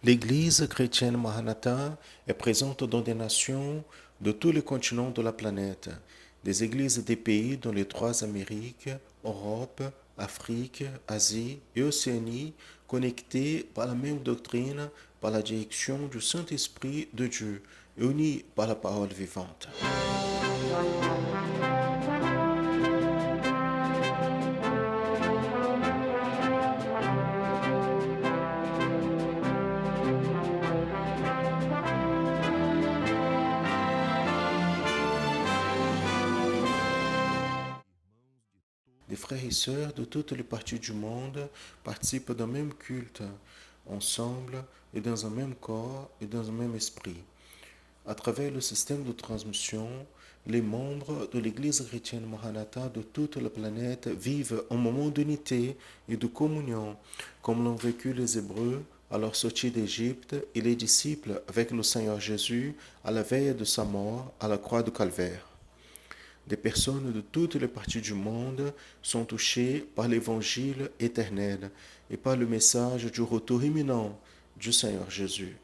L'Église chrétienne Maranatha est présente dans des nations de tous les continents de la planète, des églises des pays dans les trois Amériques, Europe, Afrique, Asie et Océanie, connectées par la même doctrine, par la direction du Saint-Esprit de Dieu et unies par la parole vivante. Des frères et sœurs de toutes les parties du monde participent d'un même culte, ensemble et dans un même corps et dans un même esprit. À travers le système de transmission, les membres de l'Église chrétienne Maranatha de toute la planète vivent un moment d'unité et de communion, comme l'ont vécu les Hébreux à leur sortie d'Égypte et les disciples avec le Seigneur Jésus à la veille de sa mort à la croix du Calvaire. Des personnes de toutes les parties du monde sont touchées par l'évangile éternel et par le message du retour imminent du Seigneur Jésus.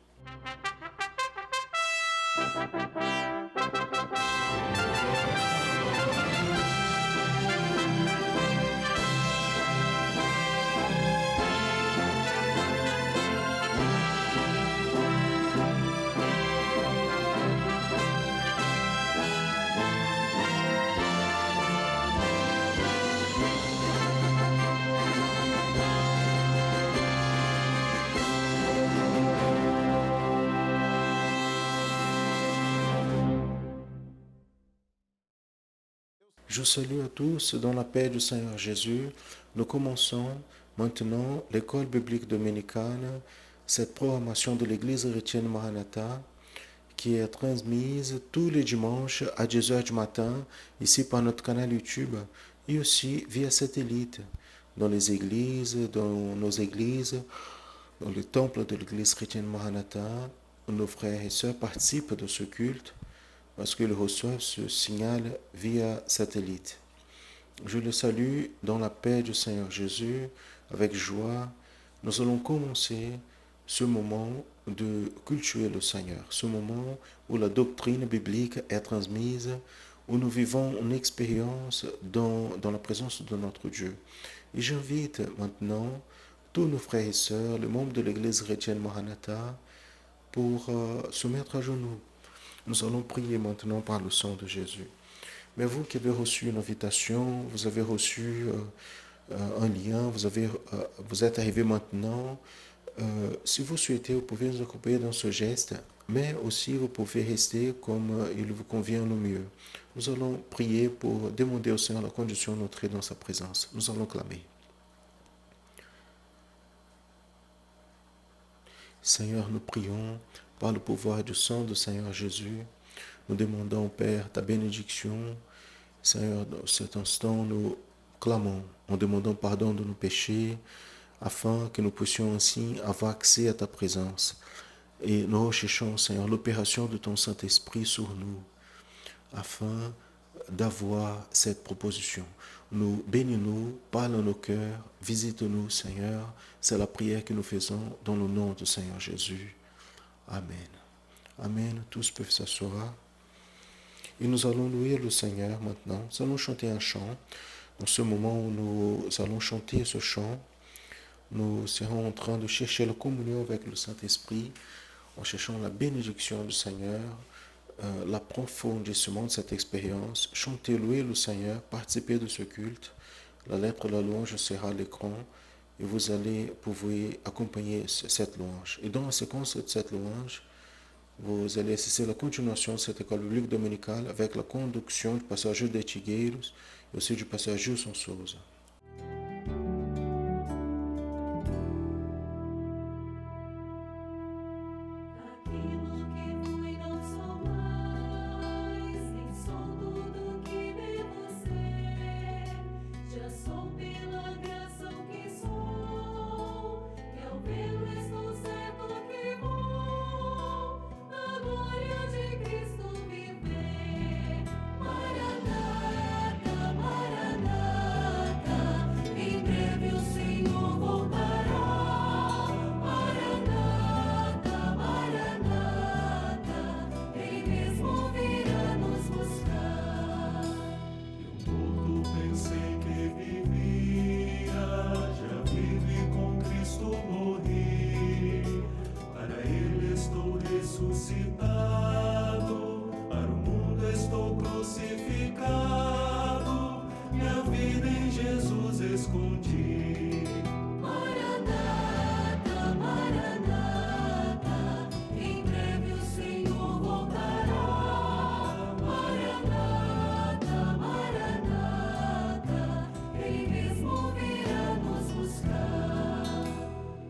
Je salue à tous dans la paix du Seigneur Jésus. Nous commençons maintenant l'école biblique dominicale, cette programmation de l'Église chrétienne Maranatha qui est transmise tous les dimanches à 10 heures du matin ici par notre canal YouTube et aussi via satellite dans les églises, dans nos églises, dans les temples de l'Église chrétienne Maranatha. Nos frères et sœurs participent de ce culte parce qu'ils reçoivent ce signal via satellite. Je le salue dans la paix du Seigneur Jésus, avec joie. Nous allons commencer ce moment de cultuer le Seigneur, ce moment où la doctrine biblique est transmise, où nous vivons une expérience dans la présence de notre Dieu. Et j'invite maintenant tous nos frères et sœurs, les membres de l'Église chrétienne Maranatha, pour se mettre à genoux. Nous allons prier maintenant par le sang de Jésus. Mais vous qui avez reçu une invitation, vous avez reçu un lien, vous êtes arrivé maintenant. Si vous souhaitez, vous pouvez nous accompagner dans ce geste, mais aussi vous pouvez rester comme il vous convient le mieux. Nous allons prier pour demander au Seigneur la condition d'entrer dans sa présence. Nous allons clamer. Seigneur, nous prions par le pouvoir du sang du Seigneur Jésus. Nous demandons, Père, ta bénédiction. Seigneur, dans cet instant, nous clamons en demandant pardon de nos péchés afin que nous puissions ainsi avoir accès à ta présence. Et nous recherchons, Seigneur, l'opération de ton Saint-Esprit sur nous afin d'avoir cette proposition. Nous bénis-nous, parle à nos cœurs, visite-nous, Seigneur. C'est la prière que nous faisons dans le nom du Seigneur Jésus. Amen. Amen. Tous peuvent s'asseoir. Et nous allons louer le Seigneur maintenant. Nous allons chanter un chant. Dans ce moment où nous allons chanter ce chant, nous serons en train de chercher la communion avec le Saint-Esprit, en cherchant la bénédiction du Seigneur, l'approfondissement de cette expérience. Chanter, louer le Seigneur, participer de ce culte. La lettre de la louange sera à l'écran et vous allez pouvoir accompagner cette louange. Et dans la séquence de cette louange, vous allez assister à la continuation de cette école biblique dominicale avec la conduction du pasteur Gilles de Tigueiros et aussi du pasteur Gilson Souza. Maranatha, Maranatha. ressuscitado, para o mundo estou crucificado, minha vida em Jesus escondi. Maranata, Maranata, em breve o Senhor voltará. Maranata, Maranata, Ele mesmo virá nos buscar.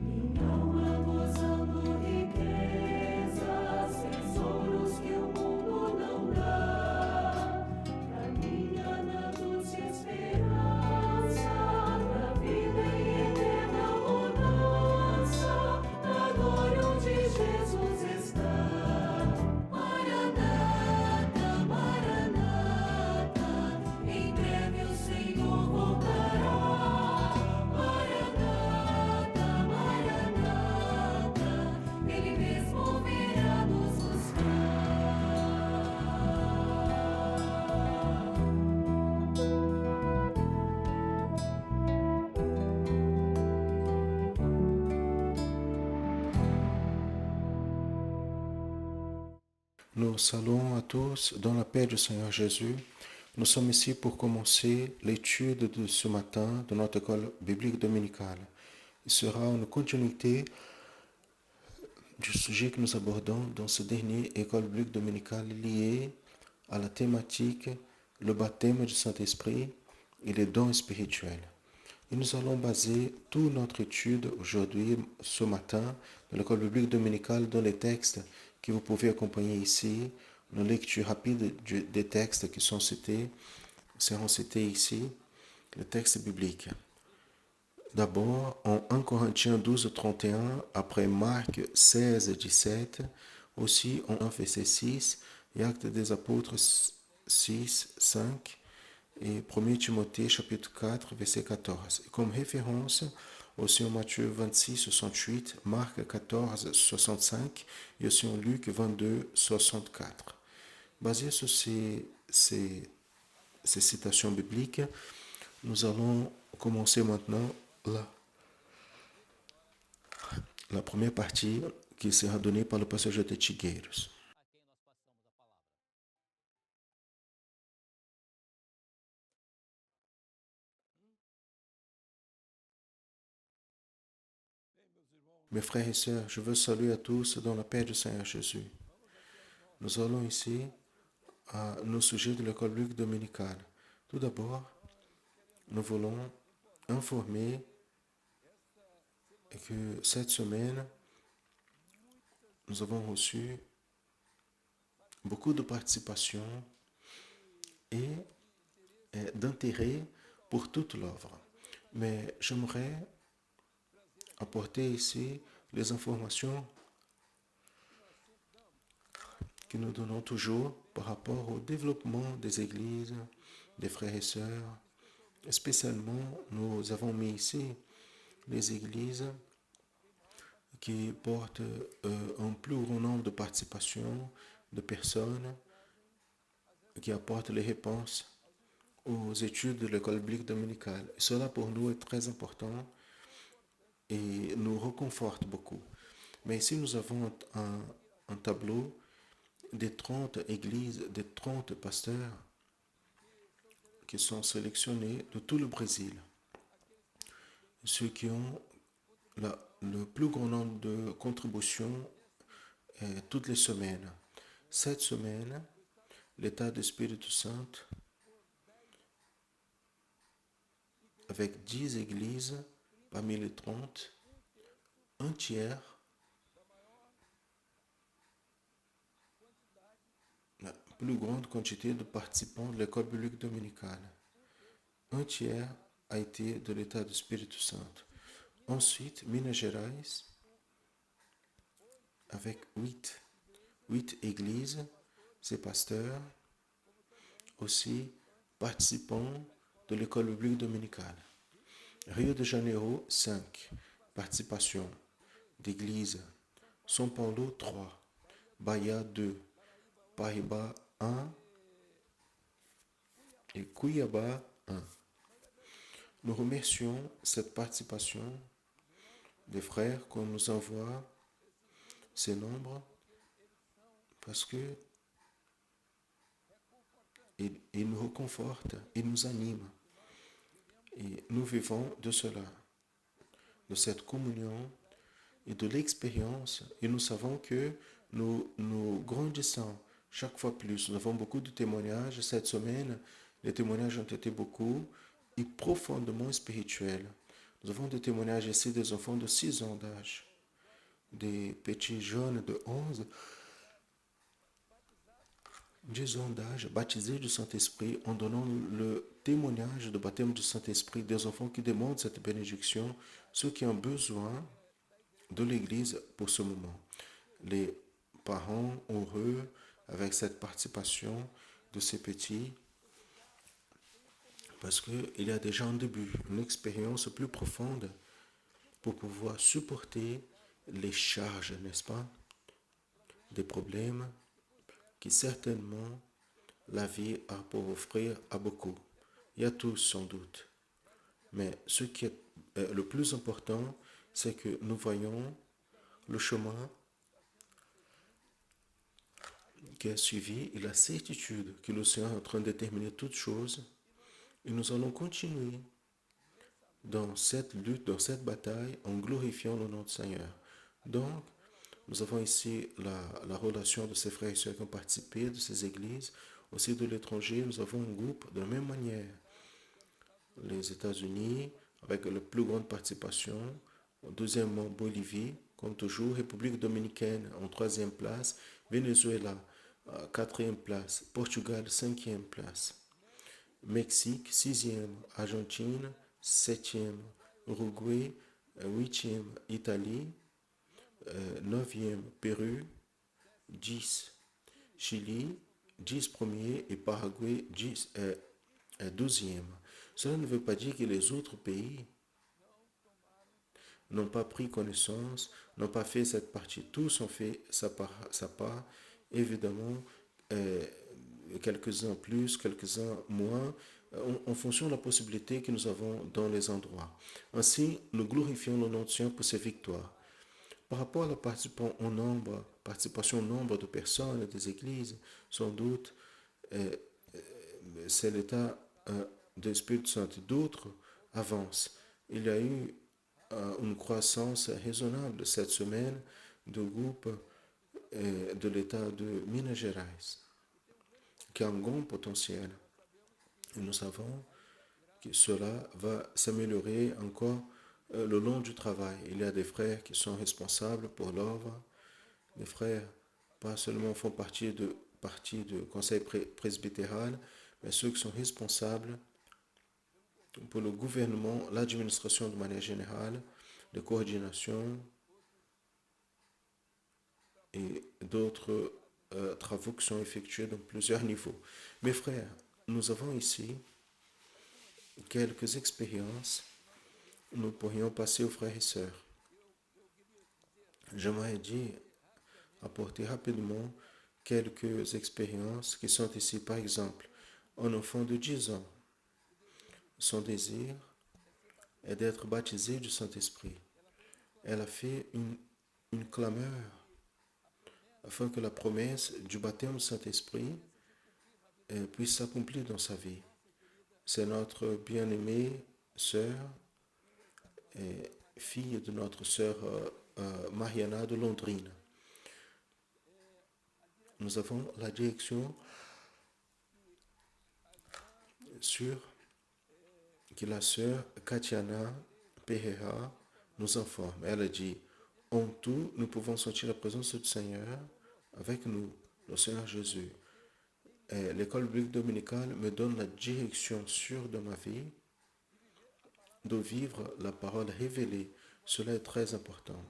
Minha alma gozando riquezas, tesouros que o mundo não dá. Caminha na doce esperança, na vida e eterna bonança, na glória onde Jesus está. Maranata, Maranata, em breve o Senhor voltará. Maranata, Maranata, Ele mesmo virá nos buscar. Nous saluons à tous dans la paix du Seigneur Jésus. Nous sommes ici pour commencer l'étude de ce matin de notre école biblique dominicale. Il sera une continuité du sujet que nous abordons dans ce dernier école biblique dominicale lié à la thématique le baptême du Saint-Esprit et les dons spirituels. Et nous allons baser toute notre étude aujourd'hui, ce matin, de l'école biblique dominicale dans les textes que vous pouvez accompagner ici, une lecture rapide des textes qui seront cités ici, les textes bibliques. D'abord, en 1 Corinthiens 12, 31, après Marc 16, 17, aussi en 1 verset 6, et Actes des Apôtres 6, 5, et 1 Timothée chapitre 4, verset 14. Et comme référence, aussi en Matthieu 26, 68, Marc 14, 65, et aussi en Luc 22, 64. Basé sur ces citations bibliques, nous allons commencer maintenant la première partie qui sera donnée par le pasteur de Tigueiros. Mes frères et sœurs, je veux saluer à tous dans la paix du Seigneur Jésus. Nous allons ici à nos sujets de l'école biblique dominicale. Tout d'abord, nous voulons informer que cette semaine, nous avons reçu beaucoup de participation et d'intérêt pour toute l'œuvre. Mais j'aimerais apporter ici les informations que nous donnons toujours par rapport au développement des églises, des frères et sœurs. Spécialement, nous avons mis ici les églises qui portent un plus grand nombre de participations de personnes qui apportent les réponses aux études de l'école biblique dominicale. Et cela pour nous est très important et nous reconforte beaucoup. Mais ici, nous avons un tableau des 30 églises, des 30 pasteurs qui sont sélectionnés de tout le Brésil. Ceux qui ont le plus grand nombre de contributions toutes les semaines. Cette semaine, l'état de Espírito Santo, avec 10 églises parmi les 30, un tiers, la plus grande quantité de participants de l'école biblique dominicale. Un tiers a été de l'état de Espírito Santo. Ensuite, Minas Gerais, avec 8 églises, ses pasteurs, aussi participants de l'école biblique dominicale. Rio de Janeiro, 5 participations d'églises. São Paulo, 3. Bahia, 2. Paraíba, 1. Et Cuiabá, 1. Nous remercions cette participation des frères qu'on nous envoie ces nombres parce que il nous réconforte, il nous anime. Et nous vivons de cela, de cette communion et de l'expérience. Et nous savons que nous grandissons chaque fois plus. Nous avons beaucoup de témoignages. Cette semaine, les témoignages ont été beaucoup et profondément spirituels. Nous avons des témoignages ici des enfants de 6 ans d'âge, des petits jeunes de 11, 10 ans d'âge, baptisés du Saint-Esprit, en donnant le témoignage de baptême du Saint-Esprit, des enfants qui demandent cette bénédiction, ceux qui ont besoin de l'Église pour ce moment. Les parents heureux avec cette participation de ces petits, parce qu'il y a déjà un début, une expérience plus profonde pour pouvoir supporter les charges, n'est-ce pas, des problèmes qui certainement la vie a pour offrir à beaucoup. Il y a tous sans doute. Mais ce qui est le plus important, c'est que nous voyons le chemin qui est suivi et la certitude que le Seigneur est en train de déterminer toutes choses. Et nous allons continuer dans cette lutte, dans cette bataille, en glorifiant le nom du Seigneur. Donc, nous avons ici la relation de ces frères et sœurs qui ont participé de ces églises. Aussi de l'étranger, nous avons un groupe de la même manière. Les États-Unis, avec la plus grande participation. Deuxièmement, Bolivie, comme toujours. République dominicaine en 3e place. Venezuela, 4e place. Portugal, 5e place. Mexique, 6e. Argentine, 7e. Uruguay, 8e. Italie, 9e. Pérou, 10. Chili, 10 premiers et Paraguay, 12e. Cela ne veut pas dire que les autres pays n'ont pas pris connaissance, n'ont pas fait cette partie. Tous ont fait sa part. Évidemment, quelques-uns plus, quelques-uns moins, en fonction de la possibilité que nous avons dans les endroits. Ainsi, nous glorifions le nom de Dieu pour ces victoires. Par rapport à la participation au nombre de personnes des églises, sans doute, c'est l'état de l'Esprit Saint. D'autres avancent. Il y a eu une croissance raisonnable cette semaine de groupes de l'état de Minas Gerais, qui a un grand potentiel. Et nous savons que cela va s'améliorer encore le long du travail. Il y a des frères qui sont responsables pour l'œuvre. Les frères, pas seulement font partie du conseil presbytéral, mais ceux qui sont responsables pour le gouvernement, l'administration de manière générale, de coordination et d'autres travaux qui sont effectués dans plusieurs niveaux. Mes frères, nous avons ici quelques expériences. Nous pourrions passer aux frères et sœurs. J'aimerais dire, apporter rapidement quelques expériences qui sont ici. Par exemple, un enfant de 10 ans, son désir est d'être baptisé du Saint-Esprit. Elle a fait une clameur afin que la promesse du baptême du Saint-Esprit puisse s'accomplir dans sa vie. C'est notre bien-aimée sœur, fille de notre sœur Mariana de Londrine. Nous avons la direction sur que la sœur Katiana Pereira nous informe. Elle a dit, en tout, nous pouvons sentir la présence du Seigneur avec nous, le Seigneur Jésus. L'école biblique dominicale me donne la direction sûre de ma vie de vivre la parole révélée. Cela est très important.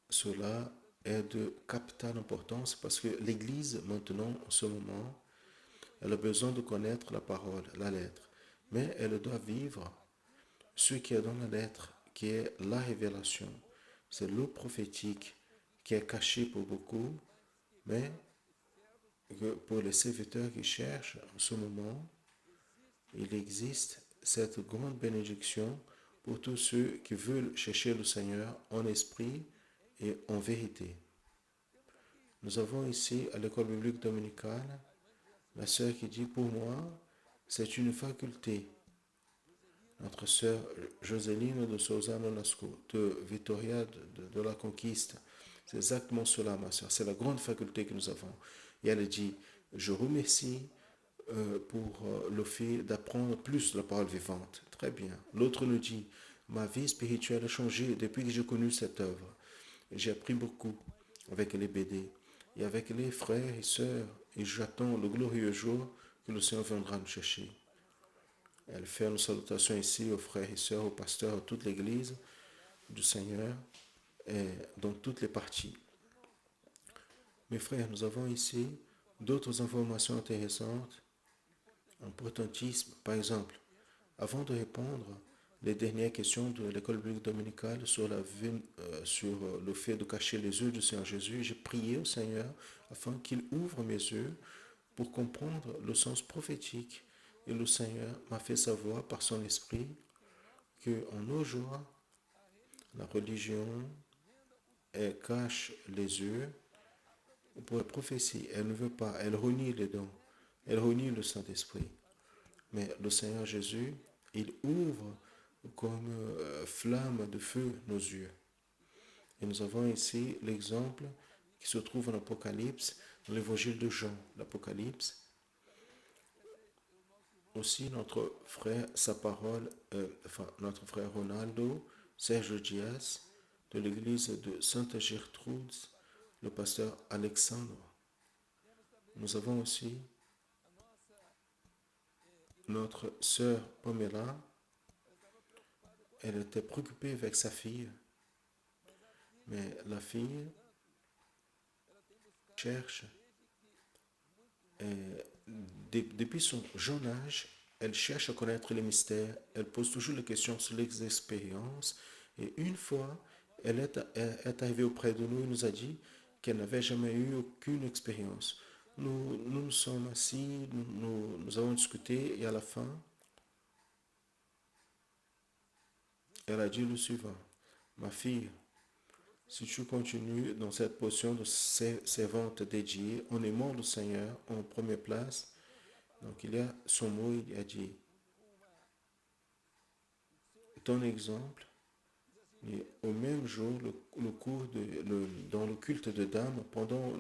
Cela est de capitale importance parce que l'Église, maintenant, en ce moment, elle a besoin de connaître la parole, la lettre. Mais elle doit vivre ce qui est dans la lettre, qui est la révélation. C'est le prophétique qui est caché pour beaucoup, mais que pour les serviteurs qui cherchent en ce moment, il existe cette grande bénédiction pour tous ceux qui veulent chercher le Seigneur en esprit et en vérité. Nous avons ici, à l'école biblique dominicale, la sœur qui dit, pour moi, c'est une faculté. Notre sœur Joséline de Souza Nolasco, de Vitoria de la Conquiste. C'est exactement cela, ma sœur. C'est la grande faculté que nous avons. Et elle dit, je remercie pour le fait d'apprendre plus la parole vivante. Très bien. L'autre nous dit, ma vie spirituelle a changé depuis que j'ai connu cette œuvre. J'ai appris beaucoup avec les BD et avec les frères et sœurs, et j'attends le glorieux jour que le Seigneur viendra nous chercher. Elle fait une salutation ici aux frères et sœurs, aux pasteurs, à toute l'Église du Seigneur et dans toutes les parties. Mes frères, nous avons ici d'autres informations intéressantes, importantisme. Par exemple, avant de répondre les dernières questions de l'école biblique dominicale sur le fait de cacher les yeux du Seigneur Jésus, j'ai prié au Seigneur afin qu'il ouvre mes yeux pour comprendre le sens prophétique. Et le Seigneur m'a fait savoir par son esprit que en nos jours, la religion, elle cache les yeux pour la prophétie. Elle ne veut pas, elle renie les dons, elle renie le Saint-Esprit. Mais le Seigneur Jésus, il ouvre comme flamme de feu nos yeux. Et nous avons ici l'exemple qui se trouve en Apocalypse, dans l'évangile de Jean, l'Apocalypse. Aussi notre frère, notre frère Ronaldo, Serge Diaz, de l'église de Sainte Gertrude, le pasteur Alexandre. Nous avons aussi notre sœur Pamela. Elle était préoccupée avec sa fille, mais la fille cherche, depuis son jeune âge, elle cherche à connaître les mystères, elle pose toujours les questions sur les expériences, et une fois, elle est arrivée auprès de nous et nous a dit qu'elle n'avait jamais eu aucune expérience. Nous sommes assis, nous avons discuté, et à la fin, elle a dit le suivant, ma fille, si tu continues dans cette position de servante dédiée, en aimant le Seigneur en première place, donc il y a son mot, il a dit, ton exemple, et au même jour, dans le culte de dames, pendant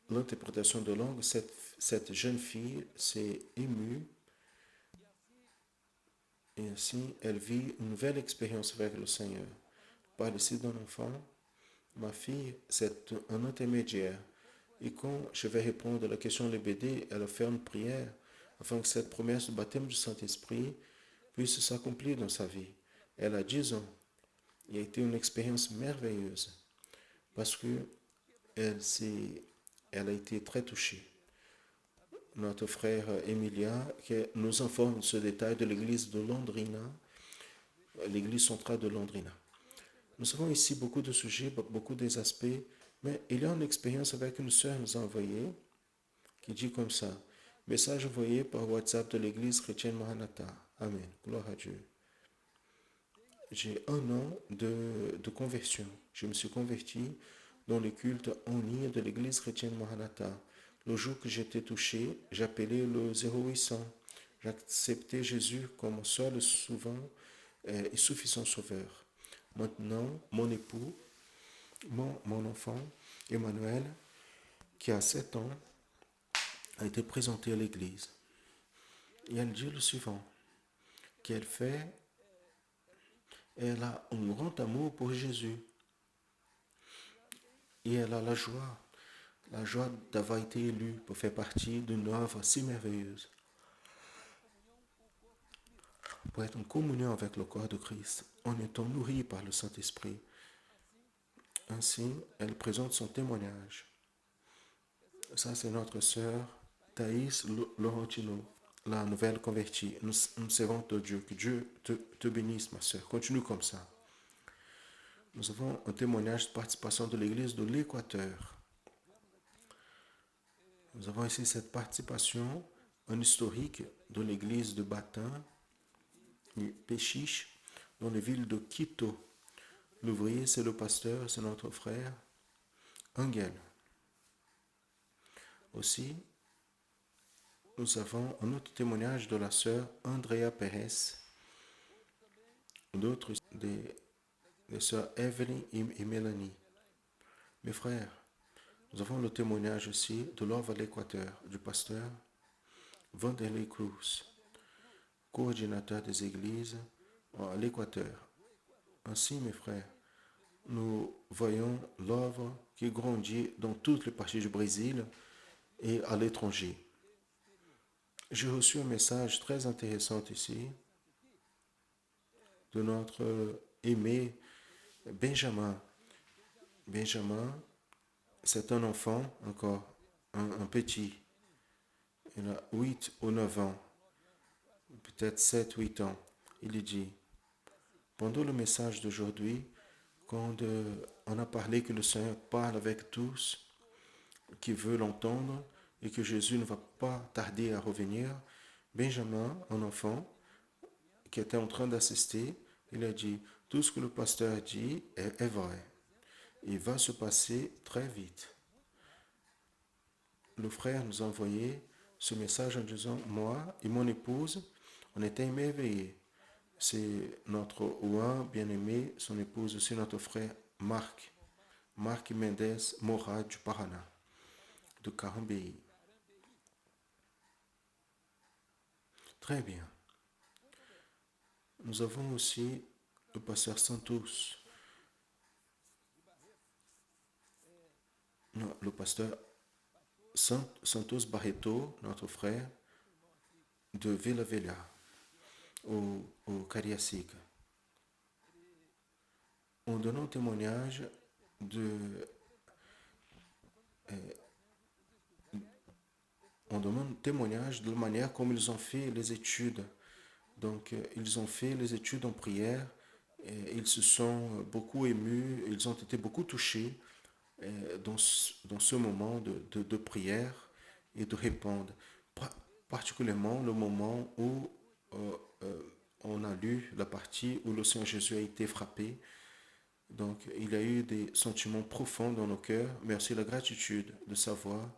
l'interprétation de langue, cette jeune fille s'est émue et ainsi elle vit une nouvelle expérience avec le Seigneur. Par ici d'un enfant, ma fille, c'est un intermédiaire. Et quand je vais répondre à la question de l'EBD, elle va faire une prière afin que cette promesse de baptême du Saint-Esprit puisse s'accomplir dans sa vie. Elle a 10 ans. Il a été une expérience merveilleuse parce que elle a été très touchée. Notre frère Emilia qui nous informe de ce détail de l'église de Londrina, l'église centrale de Londrina. Nous avons ici beaucoup de sujets, beaucoup des aspects, mais il y a une expérience avec une sœur nous a envoyé qui dit comme ça, message envoyé par WhatsApp de l'église chrétienne Maranatha. Amen. Gloire à Dieu. J'ai 1 an de conversion. Je me suis converti dans le culte en ligne de l'église chrétienne Maranatha. Le jour que j'étais touché, j'appelais le 0800. J'acceptais Jésus comme mon seul souvent et suffisant sauveur. Maintenant, mon époux, mon enfant, Emmanuel, qui a 7 ans, a été présenté à l'église. Et elle dit le suivant, qu'elle a un grand amour pour Jésus. Et elle a la joie d'avoir été élue pour faire partie d'une œuvre si merveilleuse, pour être en communion avec le corps de Christ, en étant nourrie par le Saint-Esprit. Ainsi, elle présente son témoignage. Ça, c'est notre sœur Thaïs Laurentino, la nouvelle convertie. Nous servons de Dieu. Que Dieu te bénisse, ma sœur. Continue comme ça. Nous avons un témoignage de participation de l'église de l'Équateur. Nous avons ici cette participation, un historique de l'église de Batin, Péchiche, dans les villes de Quito. L'ouvrier, c'est le pasteur, c'est notre frère, Engel. Aussi, nous avons un autre témoignage de la sœur Andrea Pérez, d'autres des sœurs Evelyn et Mélanie. Mes frères, nous avons le témoignage aussi de Love à l'Équateur, du pasteur Vanderlei Cruz, coordinateur des églises à l'Équateur. Ainsi, mes frères, nous voyons l'œuvre qui grandit dans toutes les parties du Brésil et à l'étranger. J'ai reçu un message très intéressant ici de notre aimé Benjamin. Benjamin, c'est un enfant encore, un petit. Il a 8 ou 9 ans, peut-être 7, 8 ans. Il dit, pendant le message d'aujourd'hui, quand on a parlé que le Seigneur parle avec tous qui veulent l'entendre et que Jésus ne va pas tarder à revenir, Benjamin, un enfant qui était en train d'assister, il a dit, tout ce que le pasteur a dit est vrai. Il va se passer très vite. Le frère nous a envoyé ce message en disant, moi et mon épouse, on était émerveillés. C'est notre ouin bien-aimé, son épouse aussi, notre frère Marc Mendes Mora du Paraná, de Carambéi. Très bien. Nous avons aussi le pasteur Santos. Non, le pasteur Santos Barreto, notre frère, de Vila Velha, au Cariacica. En donnant témoignage on demande témoignage de la manière comme ils ont fait les études. Donc, ils ont fait les études en prière, et ils se sont beaucoup émus, ils ont été beaucoup touchés dans ce moment de prière et de répondre. Particulièrement le moment où on a lu la partie où le Seigneur Jésus a été frappé. Donc, il y a eu des sentiments profonds dans nos cœurs, mais aussi la gratitude de savoir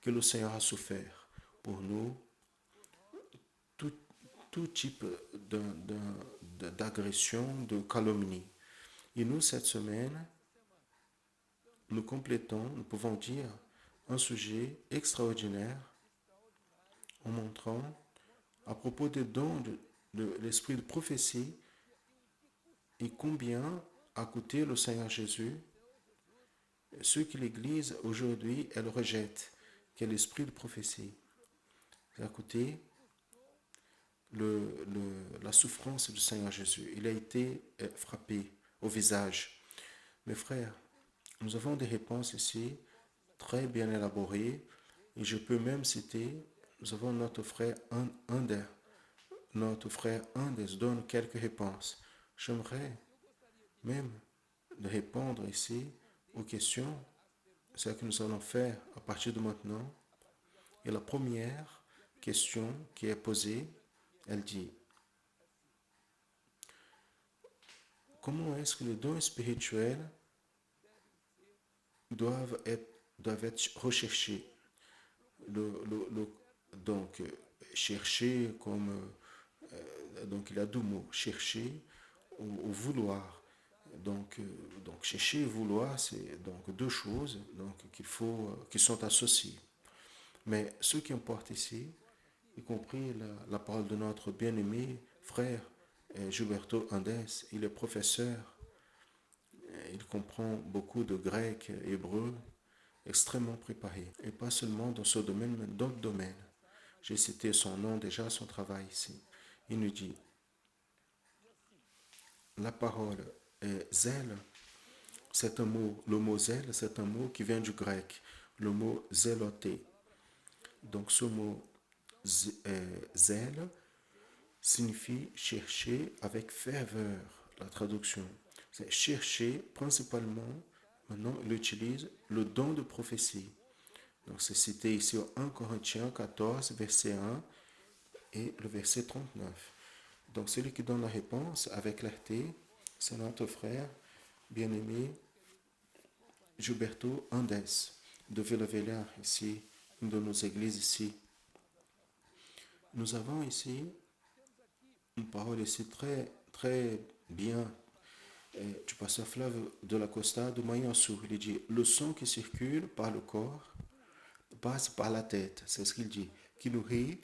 que le Seigneur a souffert pour nous tout type d'agression, de calomnie. Et nous, cette semaine, nous complétons, nous pouvons dire, un sujet extraordinaire en montrant à propos des dons de l'esprit de prophétie et combien a coûté le Seigneur Jésus ce que l'Église aujourd'hui, elle rejette, qui est l'esprit de prophétie. Ça a coûté la souffrance du Seigneur Jésus. Il a été frappé au visage. Mes frères, nous avons des réponses ici très bien élaborées et je peux même citer, nous avons notre frère Ander. Notre frère Andes donne quelques réponses. J'aimerais même de répondre ici aux questions, ce que nous allons faire à partir de maintenant. Et la première question qui est posée, elle dit, comment est-ce que les dons spirituels doivent être recherchés? Donc, chercher comme... donc, il y a deux mots, chercher ou vouloir. Donc, chercher et vouloir, c'est donc deux choses donc, qui sont associées. Mais ce qui importe ici, y compris la parole de notre bien-aimé frère Gilberto Andes, il est professeur, il comprend beaucoup de grec, hébreu, extrêmement préparé. Et pas seulement dans ce domaine, mais dans d'autres domaines. J'ai cité son nom déjà, son travail ici. Il nous dit, la parole zèle, c'est un mot, le mot zèle, c'est un mot qui vient du grec, le mot zéloté. Donc ce mot zèle signifie chercher avec ferveur, la traduction. C'est chercher principalement, maintenant il utilise le don de prophétie. Donc c'est cité ici au 1 Corinthiens 14, verset 1 et le verset 39. Donc celui qui donne la réponse avec clarté, c'est notre frère bien-aimé Gilberto Andes, de Vila Velha, ici, une de nos églises ici. Nous avons ici une parole ici très, très bien du pasteur Flávio de la Costa de Manhuaçu. Il dit, le sang qui circule par le corps passe par la tête, c'est ce qu'il dit, qui nourrit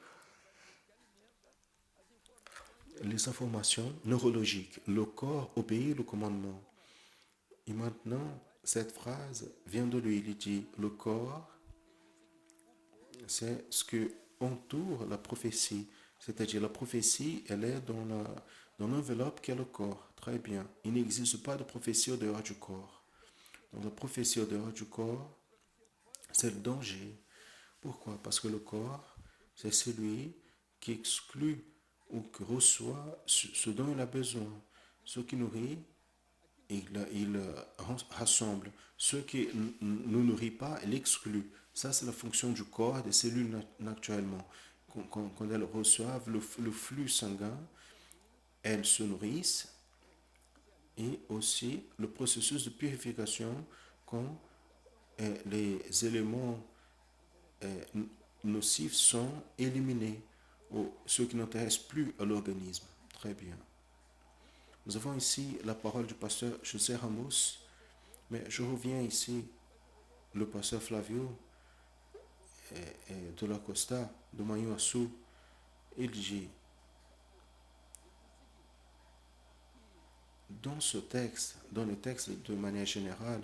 les informations neurologiques. Le corps obéit au commandement. Et maintenant, cette phrase vient de lui. Il dit, le corps, c'est ce que entoure la prophétie. C'est-à-dire la prophétie, elle est dans l'enveloppe qui est le corps. Très bien. Il n'existe pas de prophétie au dehors du corps. Donc la prophétie au dehors du corps, c'est le danger. Pourquoi? Parce que le corps, c'est celui qui exclut ou qui reçoit ce dont il a besoin. Ce qui nourrit, il rassemble. Ce qui ne nourrit pas, il exclut. Ça, c'est la fonction du corps, des cellules naturellement. Quand elles reçoivent le flux sanguin, elles se nourrissent. Et aussi le processus de purification quand les éléments nocifs sont éliminés, ou ceux qui n'intéressent plus à l'organisme. Très bien. Nous avons ici la parole du pasteur José Ramos, mais je reviens ici, le pasteur Flávio de la Costa, de Manhuaçu, il dit, dans ce texte, dans le texte de manière générale,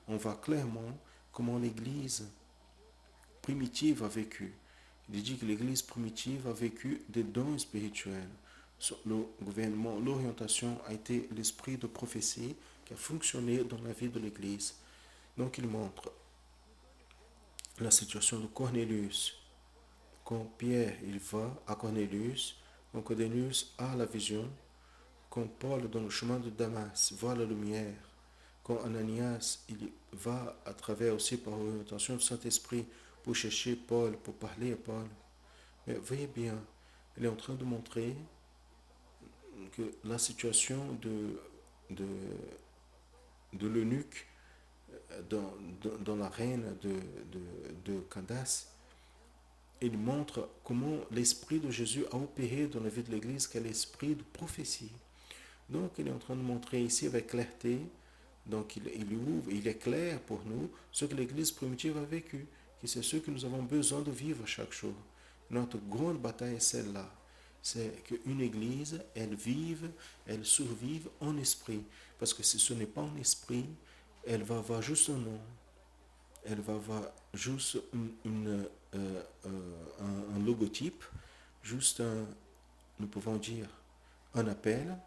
on voit clairement comment l'Église primitive a vécu. Il dit que l'Église primitive a vécu des dons spirituels. Le gouvernement, l'orientation a été l'esprit de prophétie qui a fonctionné dans la vie de l'Église. Donc il montre la situation de Cornelius. Quand Pierre il va à Cornelius, quand Cornelius a la vision, quand Paul dans le chemin de Damas voit la lumière, quand Ananias il va à travers aussi par l'orientation du Saint-Esprit pour chercher Paul, pour parler à Paul. Mais voyez bien, il est en train de montrer que la situation de l'eunuque dans la reine de Candace, il montre comment l'Esprit de Jésus a opéré dans la vie de l'Église, qu'est l'esprit de prophétie. Donc il est en train de montrer ici avec clarté, donc il est clair pour nous ce que l'Église primitive a vécu, que c'est ce que nous avons besoin de vivre chaque jour. Notre grande bataille est celle-là. C'est qu'une Église, elle vive, elle survive en esprit. Parce que si ce n'est pas en esprit, elle va avoir juste un nom. Elle va avoir juste un logotype, juste nous pouvons dire, un appel,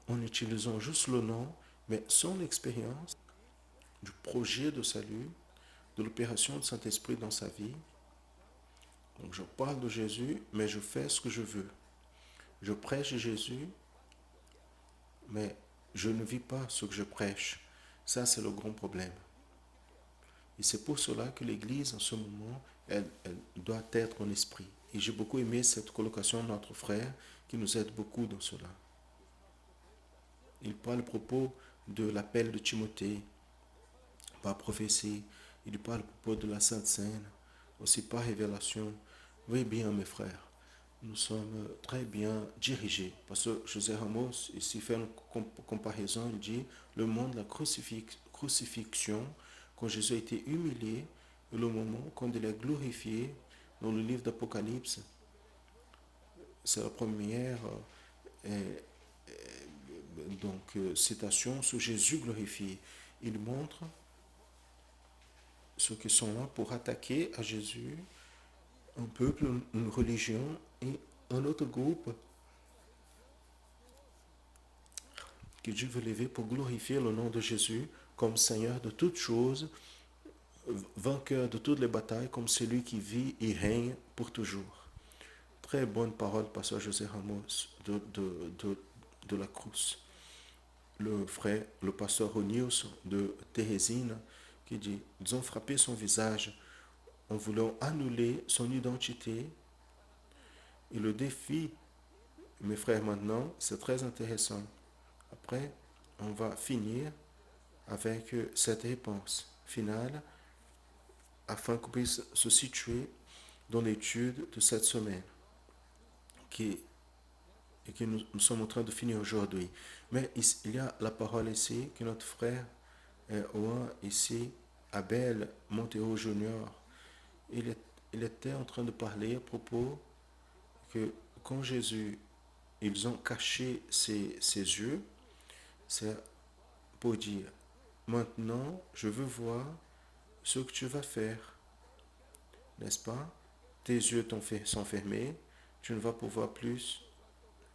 en utilisant juste le nom, mais sans l'expérience du projet de salut, de l'opération du Saint-Esprit dans sa vie. Donc je parle de Jésus, mais je fais ce que je veux. Je prêche Jésus, mais je ne vis pas ce que je prêche. Ça, c'est le grand problème. Et c'est pour cela que l'Église, en ce moment, elle doit être en esprit. Et j'ai beaucoup aimé cette colocation de notre frère qui nous aide beaucoup dans cela. Il parle à propos de l'appel de Timothée par prophétie. Il parle à propos de la Sainte Seine, aussi par révélation. Oui, bien, mes frères, nous sommes très bien dirigés. Parce que José Ramos, ici, fait une comparaison. Il dit le moment de la crucifixion, quand Jésus a été humilié, et le moment quand il est glorifié dans le livre d'Apocalypse. C'est la première citation sur Jésus glorifié. Il montre ceux qui sont là pour attaquer à Jésus, un peuple, une religion et un autre groupe que Dieu veut lever pour glorifier le nom de Jésus comme Seigneur de toutes choses, vainqueur de toutes les batailles, comme celui qui vit et règne pour toujours. Très bonne parole, pasteur José Ramos de la Cruz. Le frère, le pasteur Ronius de Thérésine, qui dit, ils ont frappé son visage en voulant annuler son identité. Et le défi, mes frères, maintenant, c'est très intéressant. Après, on va finir avec cette réponse finale afin qu'on puisse se situer dans l'étude de cette semaine qui, et que nous sommes en train de finir aujourd'hui. Mais il y a la parole ici que notre frère Owen ici, Abel Montero Junior, il, il était en train de parler à propos que quand Jésus, ils ont caché ses yeux, c'est pour dire, maintenant je veux voir ce que tu vas faire, n'est-ce pas? Tes yeux sont fermés, tu ne vas pouvoir plus,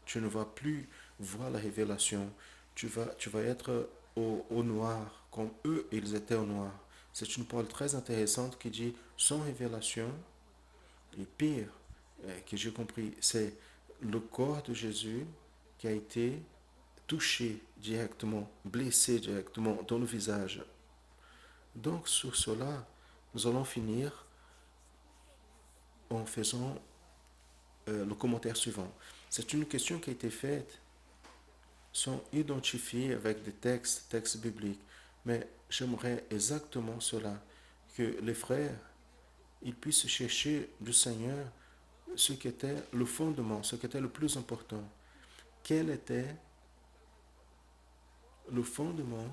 tu ne vas plus voir la révélation, tu vas être au noir, comme eux, ils étaient au noir. C'est une parole très intéressante qui dit, sans révélation, et pire, que j'ai compris, c'est le corps de Jésus qui a été touché directement, blessé directement dans le visage. Donc sur cela, nous allons finir en faisant le commentaire suivant. C'est une question qui a été faite sans identifier avec des textes bibliques. Mais j'aimerais exactement cela, que les frères, ils puissent chercher du Seigneur ce qui était le fondement, ce qui était le plus important. Quel était le fondement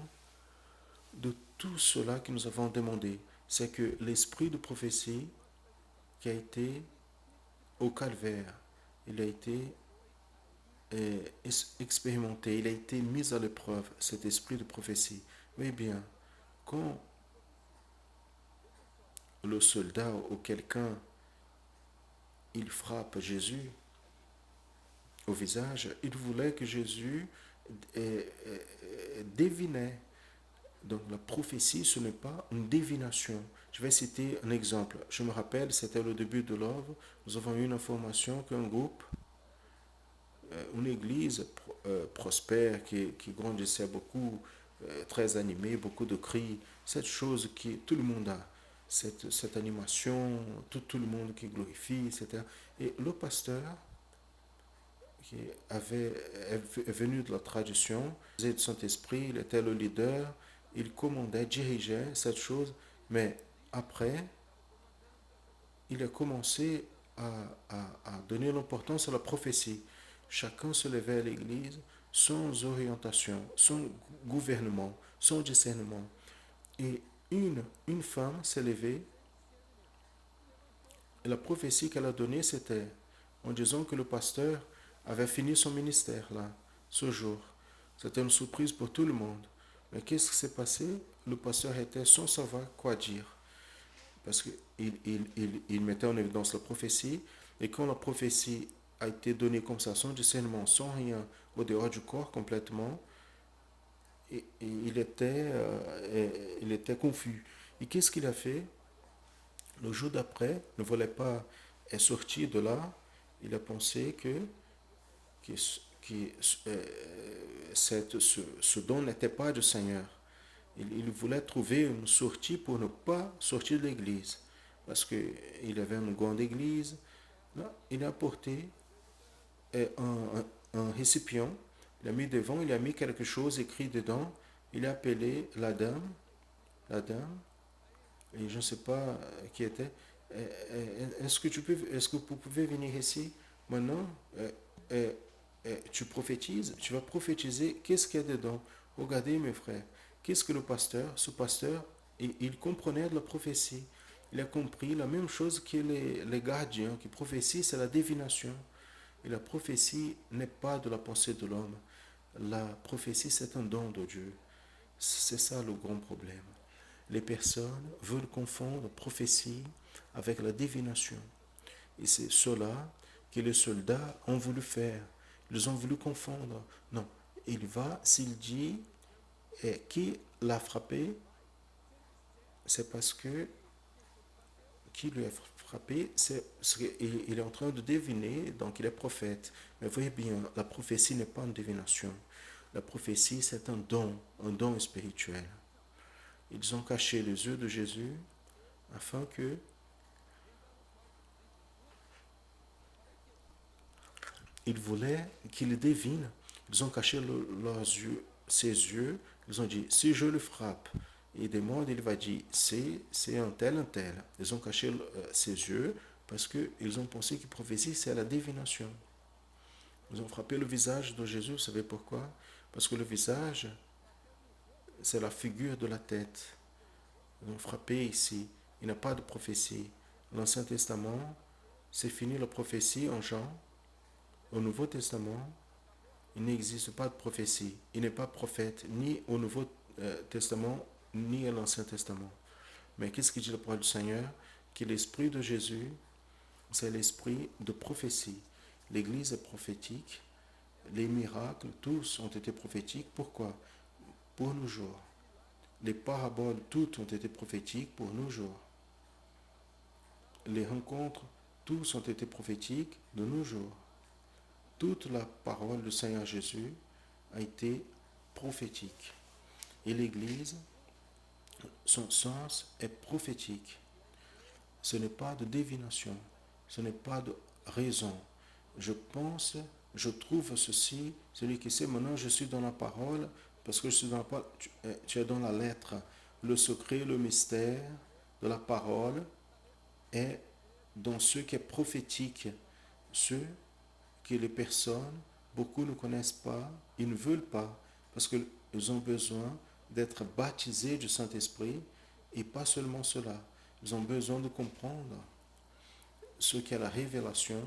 de tout cela que nous avons demandé? C'est que l'esprit de prophétie qui a été au calvaire, il a été expérimenté, il a été mis à l'épreuve, cet esprit de prophétie. Mais bien, quand le soldat ou quelqu'un, il frappe Jésus au visage, il voulait que Jésus devinait. Donc la prophétie, ce n'est pas une divination. Je vais citer un exemple. Je me rappelle, c'était le début de l'œuvre, nous avons eu une information qu'un groupe, une église prospère qui grandissait beaucoup, très animée, beaucoup de cris, cette chose que tout le monde a, cette animation, tout le monde qui glorifie, etc. Et le pasteur, qui est venu de la tradition, il faisait de Saint-Esprit, il était le leader, il commandait, dirigeait cette chose, mais après, il a commencé à donner l'importance à la prophétie. Chacun se levait à l'église sans orientation, sans gouvernement, sans discernement. Et une femme s'est levée, et la prophétie qu'elle a donnée, c'était en disant que le pasteur avait fini son ministère là, ce jour. C'était une surprise pour tout le monde. Mais qu'est-ce qui s'est passé? Le pasteur était sans savoir quoi dire. Parce qu'il mettait en évidence la prophétie. Et quand la prophétie a été donnée comme ça, sans discernement, sans rien, au dehors du corps complètement, il était confus. Et qu'est-ce qu'il a fait? Le jour d'après, ne voulait pas être sorti de là. Il a pensé que ce don n'était pas du Seigneur. Il voulait trouver une sortie pour ne pas sortir de l'église. Parce qu'il avait une grande église. Là, il a apporté un récipient. Il a mis devant, il a mis quelque chose écrit dedans. Il a appelé la dame, et je ne sais pas qui était. Est-ce que vous pouvez venir ici maintenant? Tu prophétises, tu vas prophétiser. Qu'est-ce qu'il y a dedans? Regardez mes frères, qu'est-ce que ce pasteur, il comprenait de la prophétie. Il a compris la même chose que les gardiens, qui prophétie, c'est la divination. Et la prophétie n'est pas de la pensée de l'homme. La prophétie, c'est un don de Dieu. C'est ça le grand problème. Les personnes veulent confondre prophétie avec la divination. Et c'est cela que les soldats ont voulu faire. Ils ont voulu confondre. Non, s'il dit qui l'a frappé, c'est parce que qui lui a frappé, il est en train de deviner, donc il est prophète. Mais voyez bien, la prophétie n'est pas une divination. La prophétie, c'est un don spirituel. Ils ont caché les yeux de Jésus afin que il voulait qu'il devine Ils ont caché ses yeux. Ils ont dit, si je le frappe, il demande, il va dire, c'est un tel. Ils ont caché ses yeux parce qu'ils ont pensé que prophétie, c'est la divination. Ils ont frappé le visage de Jésus, vous savez pourquoi? Parce que le visage, c'est la figure de la tête. Ils ont frappé ici. Il n'y a pas de prophétie. L'Ancien Testament, c'est fini la prophétie en Jean. Au Nouveau Testament, il n'existe pas de prophétie. Il n'est pas prophète ni au Nouveau Testament ni à l'Ancien Testament. Mais qu'est-ce que dit la parole du Seigneur? Que l'Esprit de Jésus, c'est l'esprit de prophétie. L'Église est prophétique. Les miracles, tous ont été prophétiques. Pourquoi? Pour nos jours. Les paraboles, toutes ont été prophétiques pour nos jours. Les rencontres, tous ont été prophétiques de nos jours. Toute la parole du Seigneur Jésus a été prophétique. Et l'Église, son sens est prophétique. Ce n'est pas de divination, ce n'est pas de raison. Je pense, je trouve ceci, celui qui sait, maintenant je suis dans la parole, parce que je suis dans la parole, tu es dans la lettre. Le secret, le mystère de la parole est dans ce qui est prophétique, ce que les personnes, beaucoup ne connaissent pas, ils ne veulent pas, parce qu'ils ont besoin d'être baptisés du Saint-Esprit, et pas seulement cela. Ils ont besoin de comprendre ce qui est la révélation,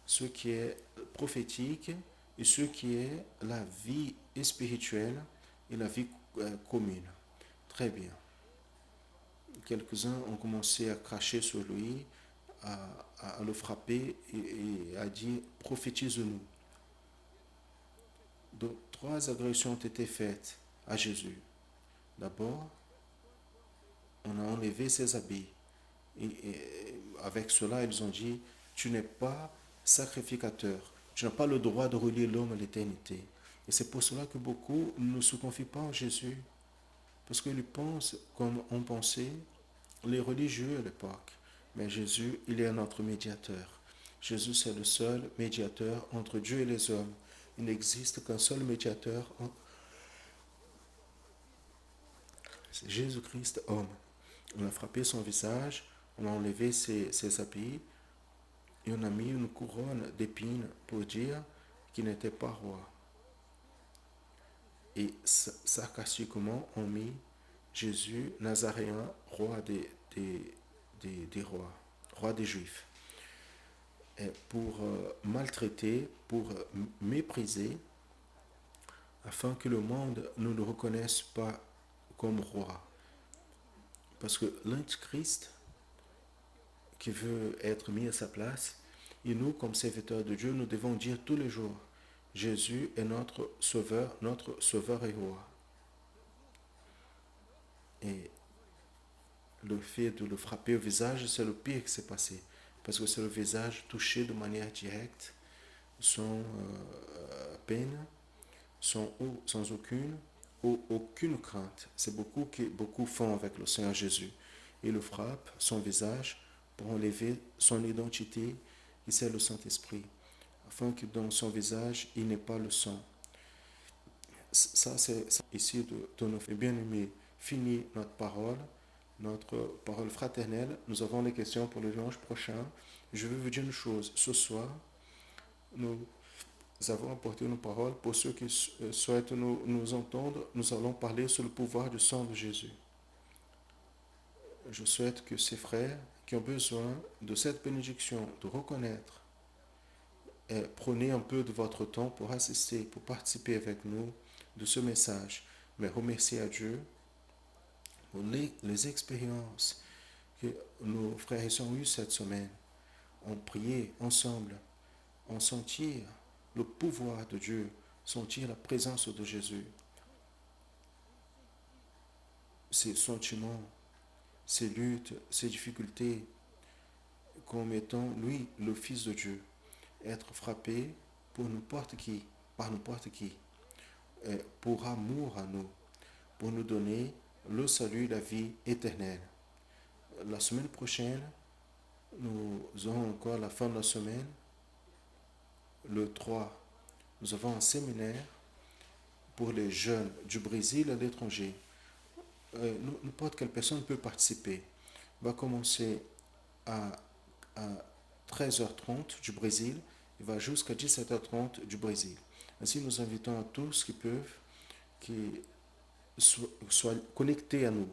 ce qui est prophétique, et ce qui est la vie spirituelle et la vie commune. Très bien. Quelques-uns ont commencé à cracher sur lui, à le frapper et à dire « prophétise-nous ». Donc, 3 agressions ont été faites à Jésus. D'abord, on a enlevé ses habits. Et avec cela, ils ont dit, tu n'es pas sacrificateur. Tu n'as pas le droit de relier l'homme à l'éternité. Et c'est pour cela que beaucoup ne se confient pas en Jésus. Parce qu'ils pensent comme on pensait les religieux à l'époque. Mais Jésus, il est notre médiateur. Jésus, c'est le seul médiateur entre Dieu et les hommes. Il n'existe qu'un seul médiateur. C'est Jésus-Christ, homme. On a frappé son visage, on a enlevé ses habits et on a mis une couronne d'épines pour dire qu'il n'était pas roi. Et sarcastiquement, on mit Jésus, Nazaréen, roi des rois, roi des Juifs. Et pour maltraiter, pour mépriser, afin que le monde ne le reconnaisse pas comme roi. Parce que l'Antichrist, qui veut être mis à sa place, et nous, comme serviteurs de Dieu, nous devons dire tous les jours, Jésus est notre sauveur et roi. Et le fait de le frapper au visage, c'est le pire qui s'est passé. Parce que c'est le visage touché de manière directe, sans peine, sans aucune crainte. C'est beaucoup que beaucoup font avec le Seigneur Jésus. Ils le frappent, son visage, pour enlever son identité, et c'est le Saint-Esprit, afin que dans son visage, il n'ait pas le sang. Ça, c'est ici de nos bien-aimés. Fini notre parole fraternelle. Nous avons des questions pour le dimanche prochain. Je veux vous dire une chose. Ce soir, nous avons apporté une parole pour ceux qui souhaitent nous entendre. Nous allons parler sur le pouvoir du sang de Jésus. Je souhaite que ces frères qui ont besoin de cette bénédiction, de reconnaître, prenez un peu de votre temps pour assister, pour participer avec nous de ce message. Mais remerciez à Dieu pour les expériences que nos frères et sœurs ont eues cette semaine. On priait ensemble, on sentit le pouvoir de Dieu, sentir la présence de Jésus. Ces sentiments, ces luttes, ces difficultés, comme étant, lui, le Fils de Dieu, être frappé pour n'importe qui, par n'importe qui, pour amour à nous, pour nous donner le salut, la vie éternelle. La semaine prochaine, nous aurons encore la fin de la semaine, le 3, nous avons un séminaire pour les jeunes du Brésil et à l'étranger. N'importe quelle personne peut participer. On va commencer à 13h30 du Brésil et va jusqu'à 17h30 du Brésil. Ainsi, nous invitons à tous qui soient connectés à nous.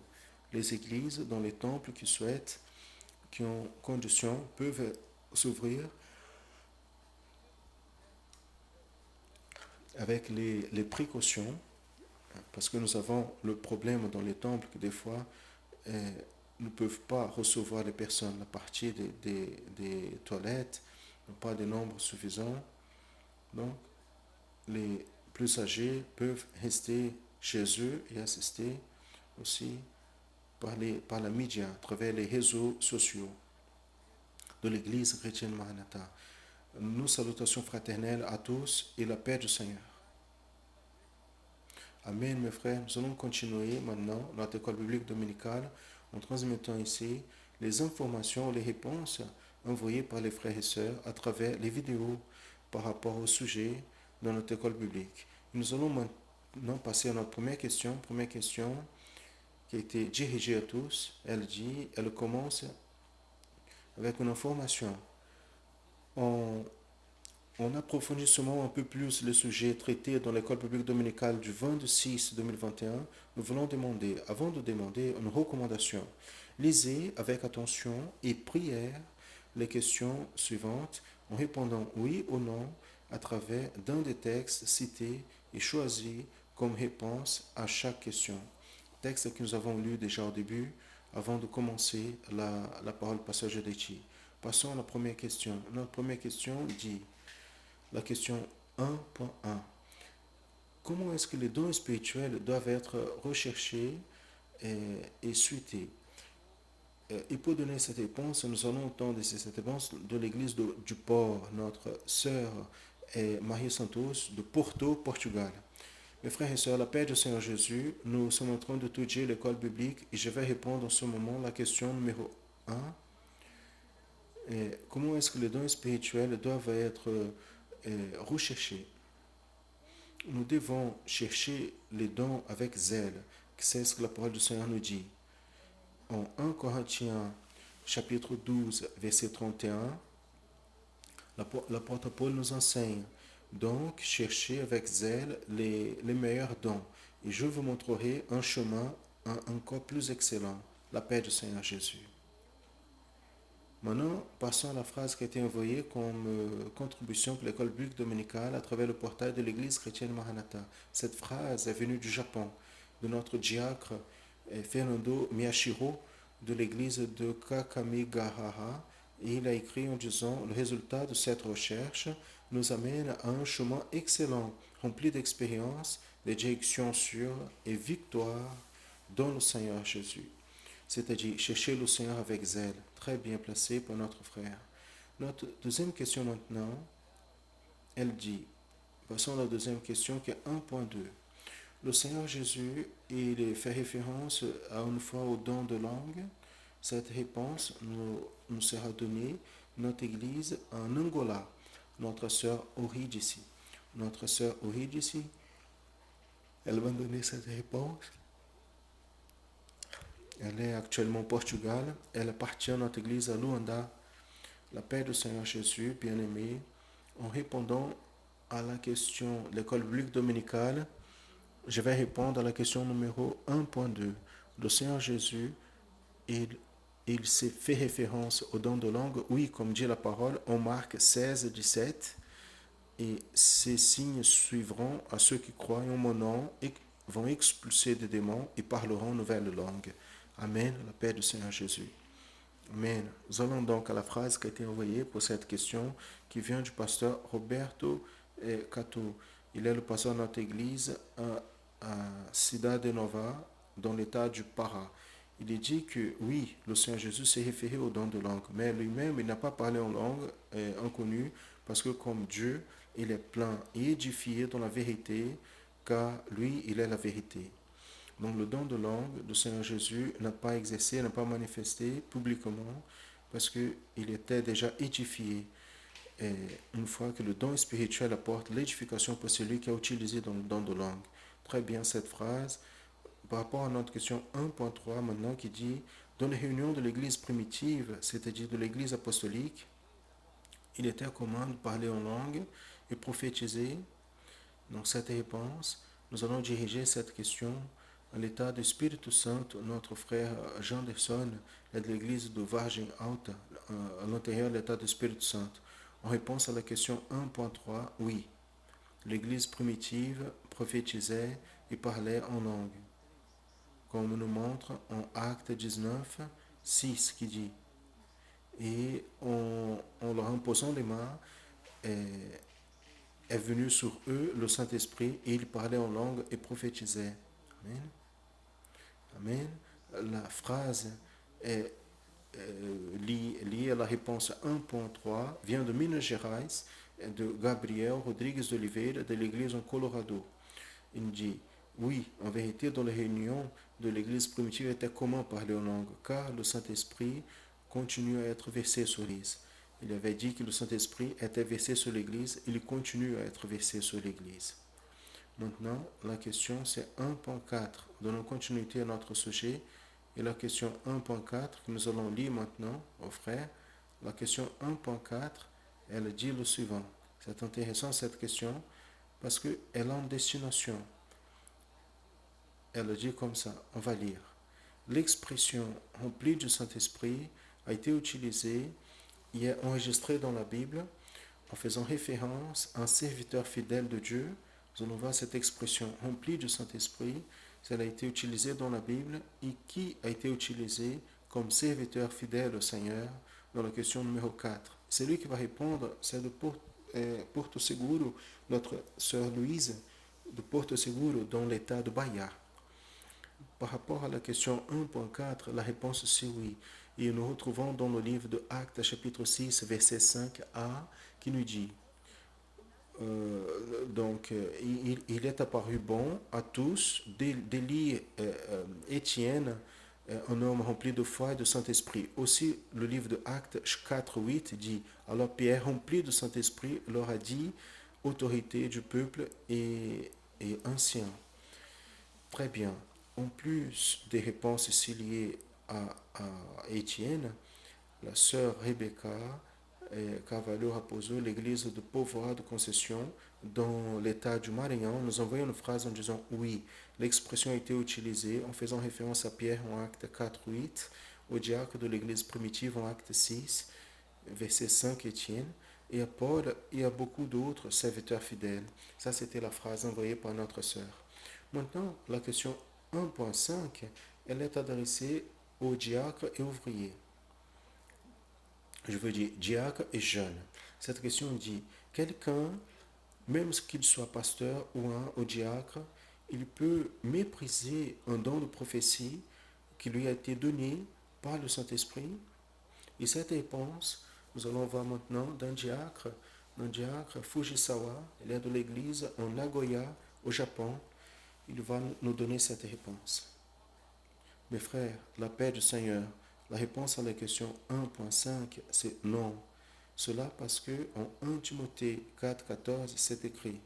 Les églises dans les temples qui souhaitent, qui ont conditions, peuvent s'ouvrir avec les précautions, parce que nous avons le problème dans les temples que des fois ne peuvent pas recevoir les personnes à partir des toilettes, pas de nombre suffisant. Donc, les plus âgés peuvent rester chez eux et assister aussi par la média, à travers les réseaux sociaux de l'Église chrétienne Maranatha. Nos salutations fraternelles à tous et la paix du Seigneur. Amen, mes frères. Nous allons continuer maintenant notre école biblique dominicale en transmettant ici les informations, les réponses envoyées par les frères et sœurs à travers les vidéos par rapport au sujet de notre école biblique. Nous allons maintenant passer à notre première question qui a été dirigée à tous. Elle commence avec une information. En approfondissant un peu plus le sujet traité dans l'école publique dominicale du 22/6/2021, nous voulons demander, avant de demander, une recommandation. Lisez avec attention et prière les questions suivantes en répondant oui ou non à travers d'un des textes cités et choisis comme réponse à chaque question. Texte que nous avons lu déjà au début, avant de commencer la parole passage d'Echi. Passons à la première question. Notre première question dit, la question 1.1. Comment est-ce que les dons spirituels doivent être recherchés et suités? Et pour donner cette réponse, nous allons entendre cette réponse de l'église du Port, notre sœur Marie Santos de Porto, Portugal. Mes frères et sœurs, la paix du Seigneur Jésus, nous sommes en train d'étudier l'école biblique et je vais répondre en ce moment la question numéro 1. Comment est-ce que les dons spirituels doivent être recherchés? Nous devons chercher les dons avec zèle. C'est ce que la parole du Seigneur nous dit. En 1 Corinthiens chapitre 12, verset 31, l'apôtre Paul nous enseigne. Donc, cherchez avec zèle les meilleurs dons. Et je vous montrerai un chemin encore plus excellent. La paix du Seigneur Jésus. Maintenant, passons à la phrase qui a été envoyée comme contribution pour l'école biblique dominicale à travers le portail de l'église chrétienne Maranatha. Cette phrase est venue du Japon, de notre diacre Fernando Miyashiro de l'église de Kakamigahara. Et il a écrit en disant, le résultat de cette recherche nous amène à un chemin excellent, rempli d'expérience, de direction sûre et victoire dans le Seigneur Jésus. C'est-à-dire chercher le Seigneur avec zèle. Très bien placé pour notre frère. Notre deuxième question maintenant, elle dit, passons à la deuxième question qui est 1.2. Le Seigneur Jésus, il fait référence à une fois au don de langue. Cette réponse nous sera donnée notre église en Angola, notre sœur Oridici. Notre sœur Oridici, elle va donner cette réponse. Elle est actuellement au Portugal. Elle appartient à notre église à Luanda. La paix du Seigneur Jésus, bien-aimé, en répondant à la question de l'école biblique dominicale, je vais répondre à la question numéro 1.2. Le Seigneur Jésus, il s'est fait référence au don de langue. Oui, comme dit la parole, en Marc 16, 17. Et ces signes suivront à ceux qui croient en mon nom et vont expulser des démons et parleront nouvelles langues. Amen, la paix du Seigneur Jésus. Amen. Nous allons donc à la phrase qui a été envoyée pour cette question qui vient du pasteur Roberto Cato. Il est le pasteur de notre église à Cidade Nova, dans l'état du Pará. Il est dit que oui, le Seigneur Jésus s'est référé au don de langue, mais lui-même, il n'a pas parlé en langue inconnue, parce que comme Dieu, il est plein et édifié dans la vérité, car lui, il est la vérité. Donc le don de langue du Seigneur Jésus n'a pas exercé, n'a pas manifesté publiquement, parce qu'il était déjà édifié. Et une fois que le don spirituel apporte l'édification pour celui qui a utilisé dans le don de langue. Très bien cette phrase. Par rapport à notre question 1.3 maintenant qui dit, dans les réunions de l'église primitive, c'est-à-dire de l'église apostolique, il était commun de parler en langue et prophétiser. Donc cette réponse, nous allons diriger cette question à l'état du Espírito Santo. Notre frère Jean Anderson est de l'église de Vargem Alta, à l'intérieur de l'état du Espírito Santo. En réponse à la question 1.3, oui, l'église primitive prophétisait et parlait en langue, comme nous montre en Acte 19, 6 qui dit, et en leur imposant les mains, est venu sur eux le Saint-Esprit et ils parlaient en langue et prophétisaient. Amen. Amen. La phrase est liée à la réponse 1.3, vient de Minas Gerais, de Gabriel Rodrigues de Oliveira, de l'église en Colorado. Il dit, oui, en vérité, dans les réunions de l'église primitive, il était commun parler en langue, car le Saint-Esprit continue à être versé sur l'église. Il avait dit que le Saint-Esprit était versé sur l'église, il continue à être versé sur l'église. Maintenant, la question c'est 1.4. Donnons continuité à notre sujet. Et la question 1.4 que nous allons lire maintenant, aux frères, la question 1.4, elle dit le suivant. C'est intéressant cette question parce qu'elle a une destination. Elle dit comme ça, on va lire. L'expression remplie du Saint-Esprit a été utilisée et est enregistrée dans la Bible en faisant référence à un serviteur fidèle de Dieu. Nous allons voir cette expression remplie du Saint-Esprit. Elle a été utilisée dans la Bible et qui a été utilisé comme serviteur fidèle au Seigneur dans la question numéro 4. Celui qui va répondre, c'est de Porto Seguro, notre sœur Louise de Porto Seguro dans l'état de Bahia. Par rapport à la question 1.4, la réponse c'est oui. Et nous retrouvons dans le livre de Actes, chapitre 6, verset 5a, qui nous dit, il est apparu bon à tous d'élire Étienne, un homme rempli de foi et de Saint-Esprit. Aussi, le livre de Actes 4.8 dit, alors Pierre, rempli de Saint-Esprit, leur a dit, autorité du peuple et ancien. Très bien. En plus des réponses ici liées à Étienne, la sœur Rebecca Carvalho Raposo, l'église de Povoado Conceição, dans l'état du Maranhão, nous envoyons une phrase en disant oui. L'expression a été utilisée en faisant référence à Pierre en acte 4.8, au diacre de l'église primitive en acte 6, verset 5 Étienne, et à Paul et à beaucoup d'autres serviteurs fidèles. Ça, c'était la phrase envoyée par notre sœur. Maintenant, la question 1.5, elle est adressée aux diacres et ouvriers. Je veux dire diacre et jeune. Cette question dit, quelqu'un, même qu'il soit pasteur ou diacre, il peut mépriser un don de prophétie qui lui a été donné par le Saint-Esprit. Et cette réponse, nous allons voir maintenant d'un diacre Fujisawa, il est de l'église en Nagoya, au Japon. Il va nous donner cette réponse. Mes frères, la paix du Seigneur. La réponse à la question 1.5, c'est non. Cela parce que en 1 Timothée 4.14, c'est écrit,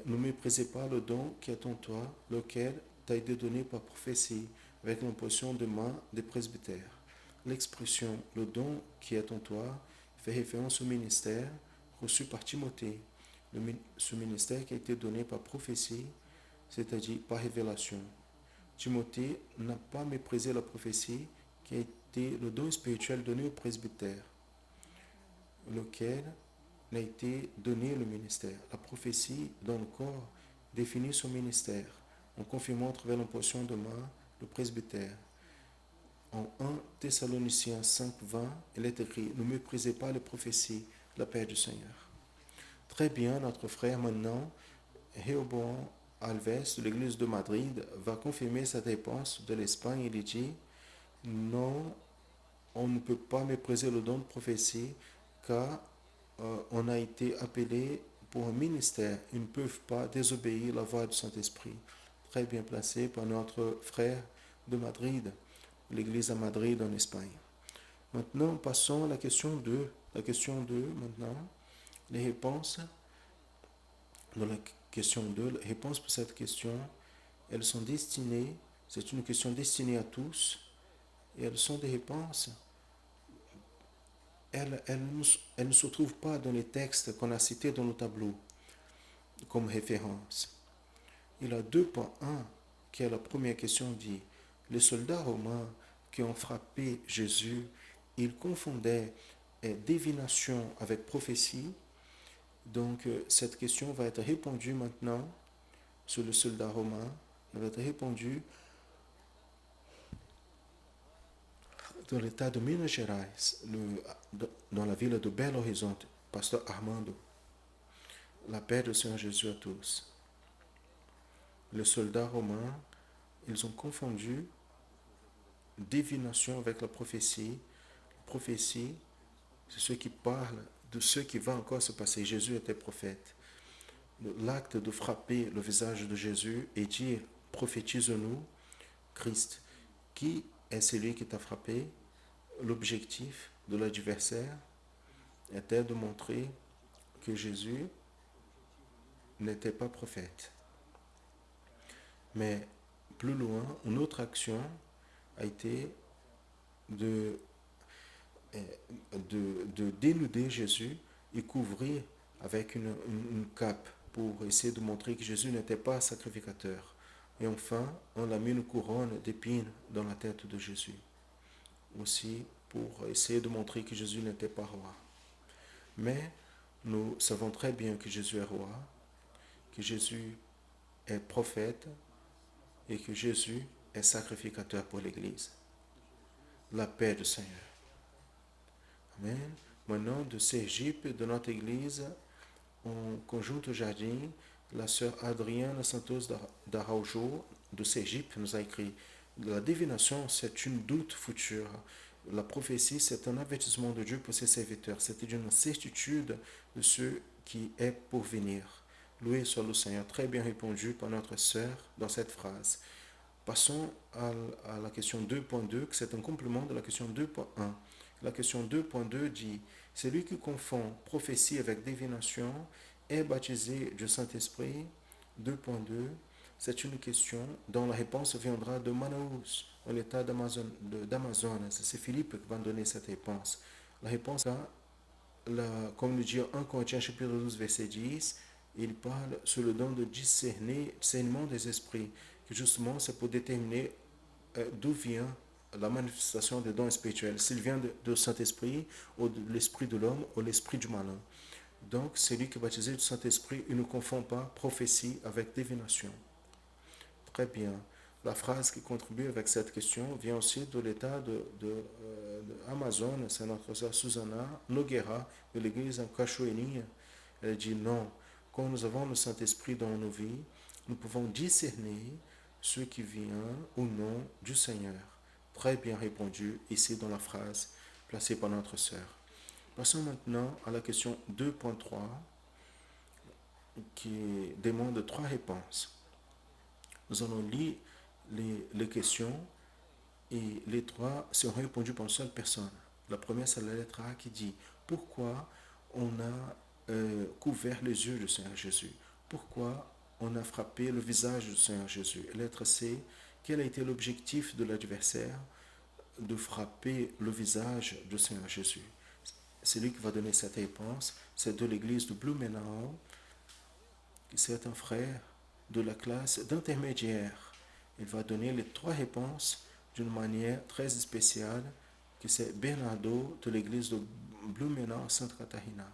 ne méprisez pas le don qui est en toi, lequel t'a été donné par prophétie, avec l'imposition de main des presbytères. L'expression le don qui est en toi fait référence au ministère reçu par Timothée. Ce ministère qui a été donné par prophétie, c'est-à-dire par révélation. Timothée n'a pas méprisé la prophétie qui a été le don spirituel donné au presbytère, lequel a été donné le ministère. La prophétie dans le corps définit son ministère en confirmant à travers l'imposition de main le presbytère. En 1 Thessaloniciens 5.20, il est écrit, ne méprisez pas les prophéties, la paix du Seigneur. Très bien, notre frère maintenant, Rehoboam Alves de l'église de Madrid va confirmer cette réponse de l'Espagne. Il dit, non, on ne peut pas mépriser le don de prophétie car on a été appelé pour un ministère. Ils ne peuvent pas désobéir la voix du Saint-Esprit. Très bien placé par notre frère de Madrid, l'église à Madrid en Espagne. Maintenant, passons à la question 2. La question 2, maintenant, les réponses dans la question 2, les réponses pour cette question, elles sont destinées, c'est une question destinée à tous, et elles sont des réponses, elles ne se trouvent pas dans les textes qu'on a cités dans le tableau comme référence. Il a 2.1, qui est la première question, dit, les soldats romains qui ont frappé Jésus, ils confondaient divination avec prophétie. Donc, cette question va être répondue maintenant sur le soldat romain. Elle va être répondue dans l'état de Minas Gerais, dans la ville de Belo Horizonte. Pasteur Armando, la paix du Seigneur Jésus à tous. Les soldats romains, ils ont confondu divination avec la prophétie. Prophétie, c'est ce qui parle de ce qui va encore se passer. Jésus était prophète. L'acte de frapper le visage de Jésus et dire prophétise-nous, Christ. Qui est celui qui t'a frappé? L'objectif de l'adversaire était de montrer que Jésus n'était pas prophète. Mais plus loin, une autre action a été de dénuder Jésus et couvrir avec une cape pour essayer de montrer que Jésus n'était pas sacrificateur. Et enfin, on a mis une couronne d'épines dans la tête de Jésus. Aussi pour essayer de montrer que Jésus n'était pas roi. Mais nous savons très bien que Jésus est roi, que Jésus est prophète et que Jésus est sacrificateur pour l'Église. La paix du Seigneur. Amen. Maintenant, de Sergipe, de notre Église, en conjointe au jardin, la sœur Adriana Santos d'Araujo de Sergipe nous a écrit: la divination, c'est une doute future. La prophétie, c'est un avertissement de Dieu pour ses serviteurs. C'est une certitude de ce qui est pour venir. Loué soit le Seigneur. Très bien répondu par notre sœur dans cette phrase. Passons à la question 2.2, que c'est un complément de la question 2.1. La question 2.2 dit: celui qui confond prophétie avec divination est baptisé du Saint-Esprit. 2.2, c'est une question dont la réponse viendra de Manaus, dans l'état d'Amazonas. C'est Philippe qui va donner cette réponse. La réponse, comme nous dit 1 Corinthiens chapitre 12, verset 10, il parle sur le don de discernement des esprits, que justement c'est pour déterminer d'où vient la manifestation des dons spirituels, s'il vient de Saint-Esprit ou de l'esprit de l'homme ou l'esprit du malin. Donc, celui qui est baptisé du Saint-Esprit, il ne confond pas prophétie avec divination. Très bien. La phrase qui contribue avec cette question vient aussi de l'état d'Amazon. C'est notre sœur Susanna Noguera de l'église en Cachoeirinha. Elle dit non. Quand nous avons le Saint-Esprit dans nos vies, nous pouvons discerner ce qui vient ou non du Seigneur. Très bien répondu ici dans la phrase placée par notre sœur. Passons maintenant à la question 2.3 qui demande 3 réponses. Nous allons lire les questions et les 3 seront répondues par une seule personne. La première, c'est la lettre A qui dit: pourquoi on a couvert les yeux du Seigneur Jésus? Pourquoi on a frappé le visage du Seigneur Jésus? Lettre C, quel a été l'objectif de l'adversaire de frapper le visage du Seigneur Jésus? C'est lui qui va donner cette réponse. C'est de l'église de Blumenau. C'est un frère de la classe d'intermédiaire. Il va donner les 3 réponses d'une manière très spéciale, que c'est Bernardo de l'église de Blumenau, Santa Catarina.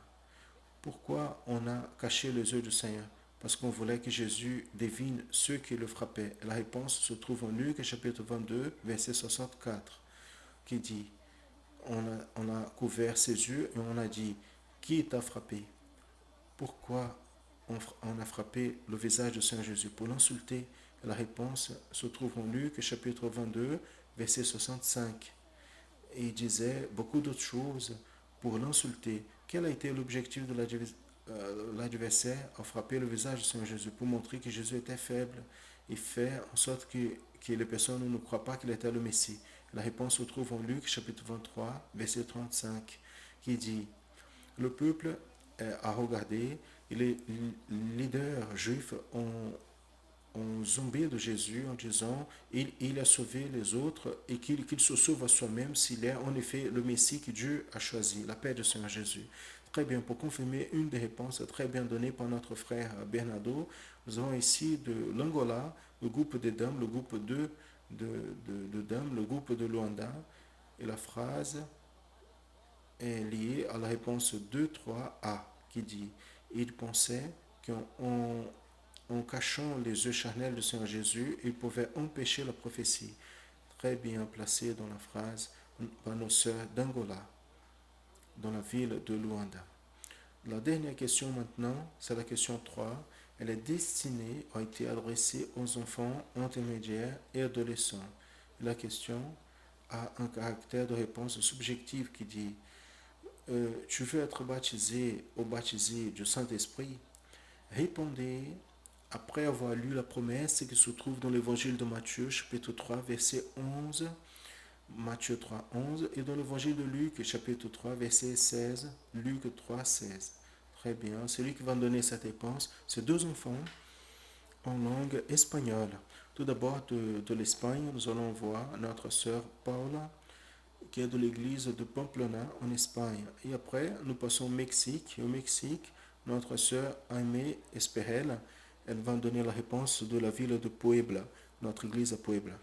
Pourquoi on a caché les yeux du Seigneur? Parce qu'on voulait que Jésus devine ceux qui le frappaient. La réponse se trouve en Luc chapitre 22, verset 64, qui dit: on a couvert ses yeux et on a dit: qui t'a frappé? Pourquoi on a frappé le visage du Seigneur Jésus? Pour l'insulter. La réponse se trouve en Luc chapitre 22, verset 65. Et il disait beaucoup d'autres choses pour l'insulter. Quel a été l'objectif de l'adversaire à frapper le visage du Seigneur Jésus? Pour montrer que Jésus était faible et faire en sorte que les personnes ne croient pas qu'il était le Messie. La réponse se trouve en Luc chapitre 23, verset 35, qui dit, le peuple a regardé et les leaders juifs ont zombé de Jésus en disant il a sauvé les autres et qu'il se sauve à soi-même s'il est en effet le Messie que Dieu a choisi, la paix du Seigneur Jésus. Très bien, pour confirmer une des réponses très bien donnée par notre frère Bernardo, nous avons ici de l'Angola, le groupe des dames, le groupe de dames, le groupe de Luanda, et la phrase est liée à la réponse 2.3a qui dit il pensait qu'en cachant les yeux charnels du Seigneur Jésus, il pouvait empêcher la prophétie. Très bien placé dans la phrase par nos sœurs d'Angola, dans la ville de Luanda. La dernière question maintenant, c'est la question 3. Elle est destinée, a été adressée aux enfants intermédiaires et adolescents. La question a un caractère de réponse subjective qui dit tu veux être baptisé ou baptisé du Saint-Esprit? Répondez après avoir lu la promesse qui se trouve dans l'évangile de Matthieu, chapitre 3, verset 11, Matthieu 3, 11, et dans l'évangile de Luc, chapitre 3, verset 16, Luc 3, 16. Très bien, celui qui va donner cette réponse, c'est deux enfants en langue espagnole. Tout d'abord, de l'Espagne, nous allons voir notre sœur Paula, qui est de l'église de Pamplona, en Espagne. Et après, nous passons au Mexique. Et au Mexique, notre sœur Aimée Esperel, elle va donner la réponse de la ville de Puebla, notre église à Puebla.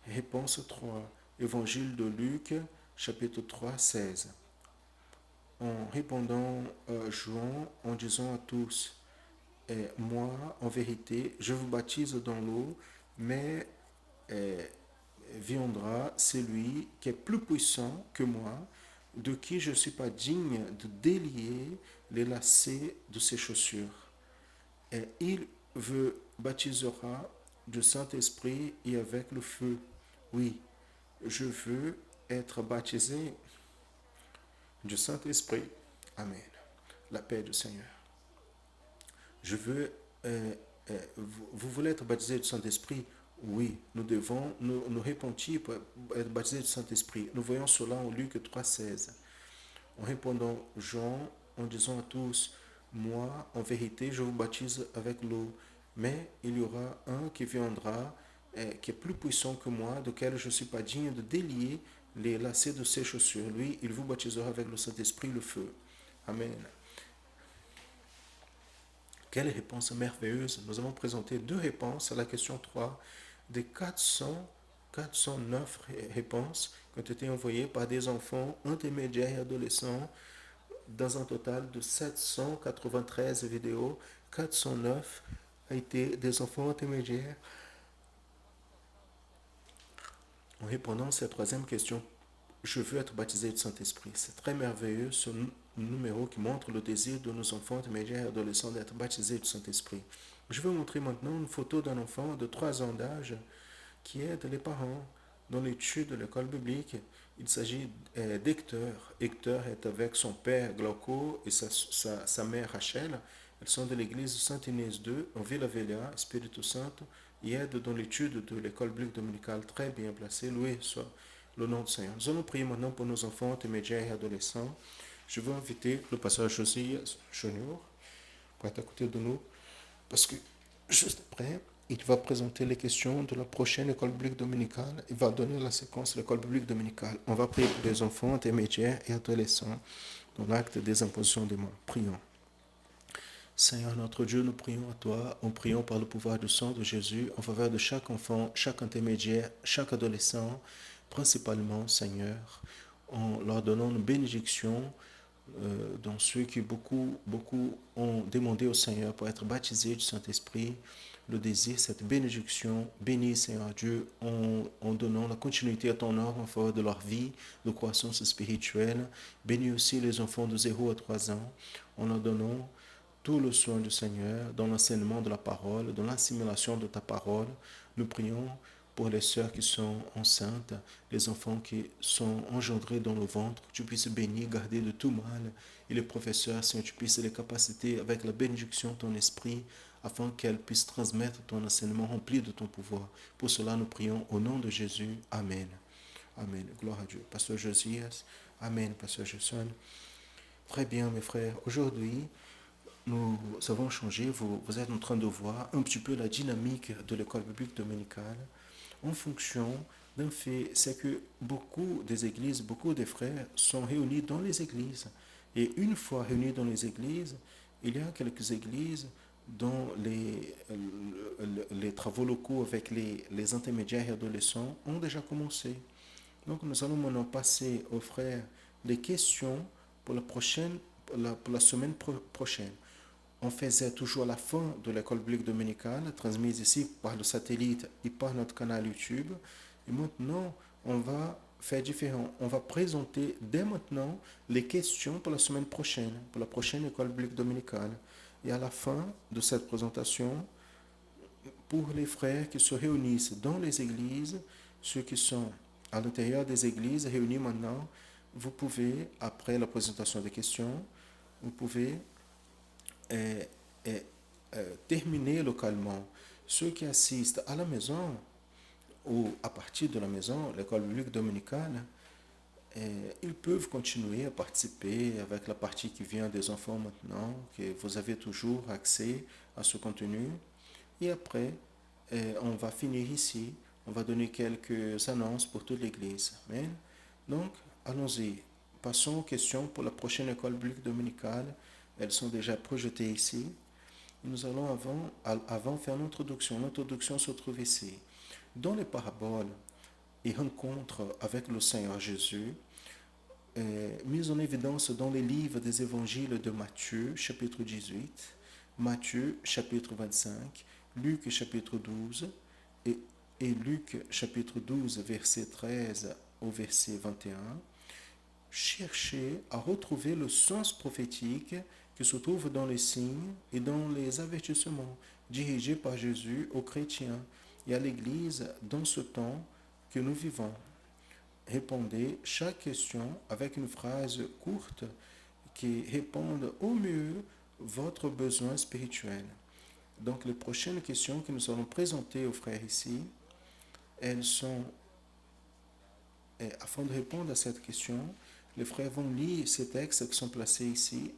Réponse 3. Évangile de Luc, chapitre 3, 16. En répondant Jean, en disant à tous, moi, en vérité, je vous baptise dans l'eau, mais viendra celui qui est plus puissant que moi, de qui je ne suis pas digne de délier les lacets de ses chaussures. Et il vous baptisera du Saint-Esprit et avec le feu. Oui, je veux être baptisé du Saint-Esprit. Amen. La paix du Seigneur. Je veux... vous voulez être baptisé du Saint-Esprit? Oui, nous devons nous repentir pour être baptisé du Saint-Esprit. Nous voyons cela en Luc 3,16. En répondant Jean, en disant à tous, moi, en vérité, je vous baptise avec l'eau, mais il y aura un qui viendra, qui est plus puissant que moi, duquel je ne suis pas digne de délier les lacets de ses chaussures. Lui, il vous baptisera avec le Saint-Esprit, le feu. Amen. Quelle réponse merveilleuse! Nous avons présenté deux réponses à la question 3 des 409 réponses qui ont été envoyées par des enfants intermédiaires et adolescents dans un total de 793 vidéos. 409 a été des enfants intermédiaires. En répondant à cette troisième question, je veux être baptisé du Saint-Esprit. C'est très merveilleux ce numéro qui montre le désir de nos enfants intermédiaires et adolescents d'être baptisés du Saint-Esprit. Je vais vous montrer maintenant une photo d'un enfant de 3 ans d'âge qui aide les parents dans l'étude de l'école biblique. Il s'agit d'Hector. Hector est avec son père Glauco et sa mère Rachel. Elles sont de l'église Saint-Inès II en Villa Velha, Espírito Santo, et aident dans l'étude de l'école biblique dominicale très bien placée. Loué soit le nom du Seigneur. Nous allons prier maintenant pour nos enfants intermédiaires et adolescents. Je veux inviter le pasteur Josias Junior pour être à côté de nous, parce que juste après, il va présenter les questions de la prochaine école biblique dominicale. Il va donner la séquence de l'école biblique dominicale. On va prier pour les enfants intermédiaires et adolescents dans l'acte des impositions des mains. Prions. Seigneur notre Dieu, nous prions à toi, nous prions par le pouvoir du sang de Jésus en faveur de chaque enfant, chaque intermédiaire, chaque adolescent, principalement, Seigneur, en leur donnant une bénédiction dans ceux qui beaucoup ont demandé au Seigneur pour être baptisés du Saint-Esprit, le désir, cette bénédiction. Bénis, Seigneur Dieu, en donnant la continuité à ton œuvre en faveur de leur vie, de croissance spirituelle. Bénis aussi les enfants de 0 à 3 ans, en leur donnant tout le soin du Seigneur dans l'enseignement de la parole, dans l'assimilation de ta parole. Nous prions pour les sœurs qui sont enceintes, les enfants qui sont engendrés dans le ventre, que tu puisses bénir, garder de tout mal. Et les professeurs, Seigneur, tu puisses les capaciter avec la bénédiction de ton esprit, afin qu'elles puissent transmettre ton enseignement rempli de ton pouvoir. Pour cela, nous prions au nom de Jésus. Amen. Amen. Gloire à Dieu. Pasteur Josias. Amen, Pasteur Jason. Très bien, mes frères. Aujourd'hui, nous avons changé. Vous êtes en train de voir un petit peu la dynamique de l'école biblique dominicale en fonction d'un fait, c'est que beaucoup des églises, beaucoup des frères sont réunis dans les églises. Et une fois réunis dans les églises, il y a quelques églises dont les travaux locaux avec les intermédiaires et adolescents ont déjà commencé. Donc nous allons maintenant passer aux frères des questions pour pour la semaine prochaine. On faisait toujours la fin de l'école biblique dominicale, transmise ici par le satellite et par notre canal YouTube. Et maintenant, on va faire différent. On va présenter dès maintenant les questions pour la semaine prochaine, pour la prochaine école biblique dominicale. Et à la fin de cette présentation, pour les frères qui se réunissent dans les églises, ceux qui sont à l'intérieur des églises réunis maintenant, vous pouvez, après la présentation des questions, vous pouvez euh, euh, terminer localement. Ceux qui assistent à la maison ou à partir de la maison, l'école biblique dominicale, ils peuvent continuer à participer avec la partie qui vient des enfants maintenant, que vous avez toujours accès à ce contenu. Et après, on va finir ici. On va donner quelques annonces pour toute l'Église. Amen. Donc, allons-y. Passons aux questions pour la prochaine école biblique dominicale. Elles sont déjà projetées ici. Nous allons avant faire l'introduction. L'introduction se trouve ici. Dans les paraboles et rencontres avec le Seigneur Jésus, mises en évidence dans les livres des évangiles de Matthieu, chapitre 18, Matthieu, chapitre 25, Luc, chapitre 12, et Luc, chapitre 12, verset 13 au verset 21, cherchez à retrouver le sens prophétique qui se trouve dans les signes et dans les avertissements dirigés par Jésus aux chrétiens et à l'Église dans ce temps que nous vivons. Répondez chaque question avec une phrase courte qui réponde au mieux votre besoin spirituel. Donc les prochaines questions que nous allons présenter aux frères ici, elles sont, afin de répondre à cette question, les frères vont lire ces textes qui sont placés ici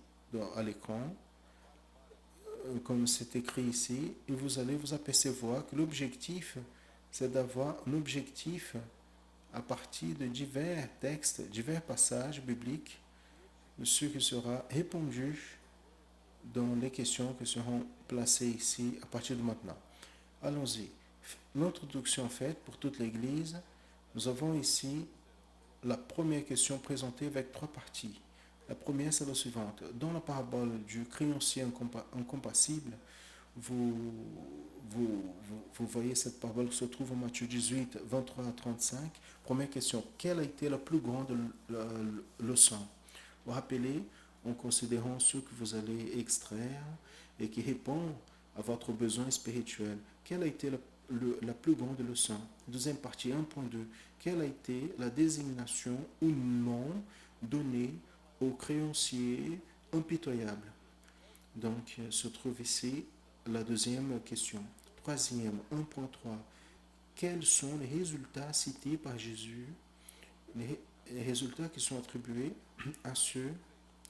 à l'écran, comme c'est écrit ici, et vous allez vous apercevoir que l'objectif, c'est d'avoir un objectif à partir de divers textes, divers passages bibliques, ce qui sera répondu dans les questions qui seront placées ici à partir de maintenant. Allons-y. L'introduction faite pour toute l'Église, nous avons ici la première question présentée avec trois parties. La première, c'est la suivante. Dans la parabole du créancier incompassible, vous voyez cette parabole qui se trouve en Matthieu 18, 23 à 35. Première question, quelle a été la plus grande leçon? Vous rappelez, en considérant ce que vous allez extraire et qui répond à votre besoin spirituel, quelle a été la plus grande leçon? Deuxième partie, 1.2. Quelle a été la désignation ou non donnée au créancier impitoyable? Donc, se trouve ici la deuxième question. Troisième, 1.3. Quels sont les résultats cités par Jésus, les résultats qui sont attribués à ceux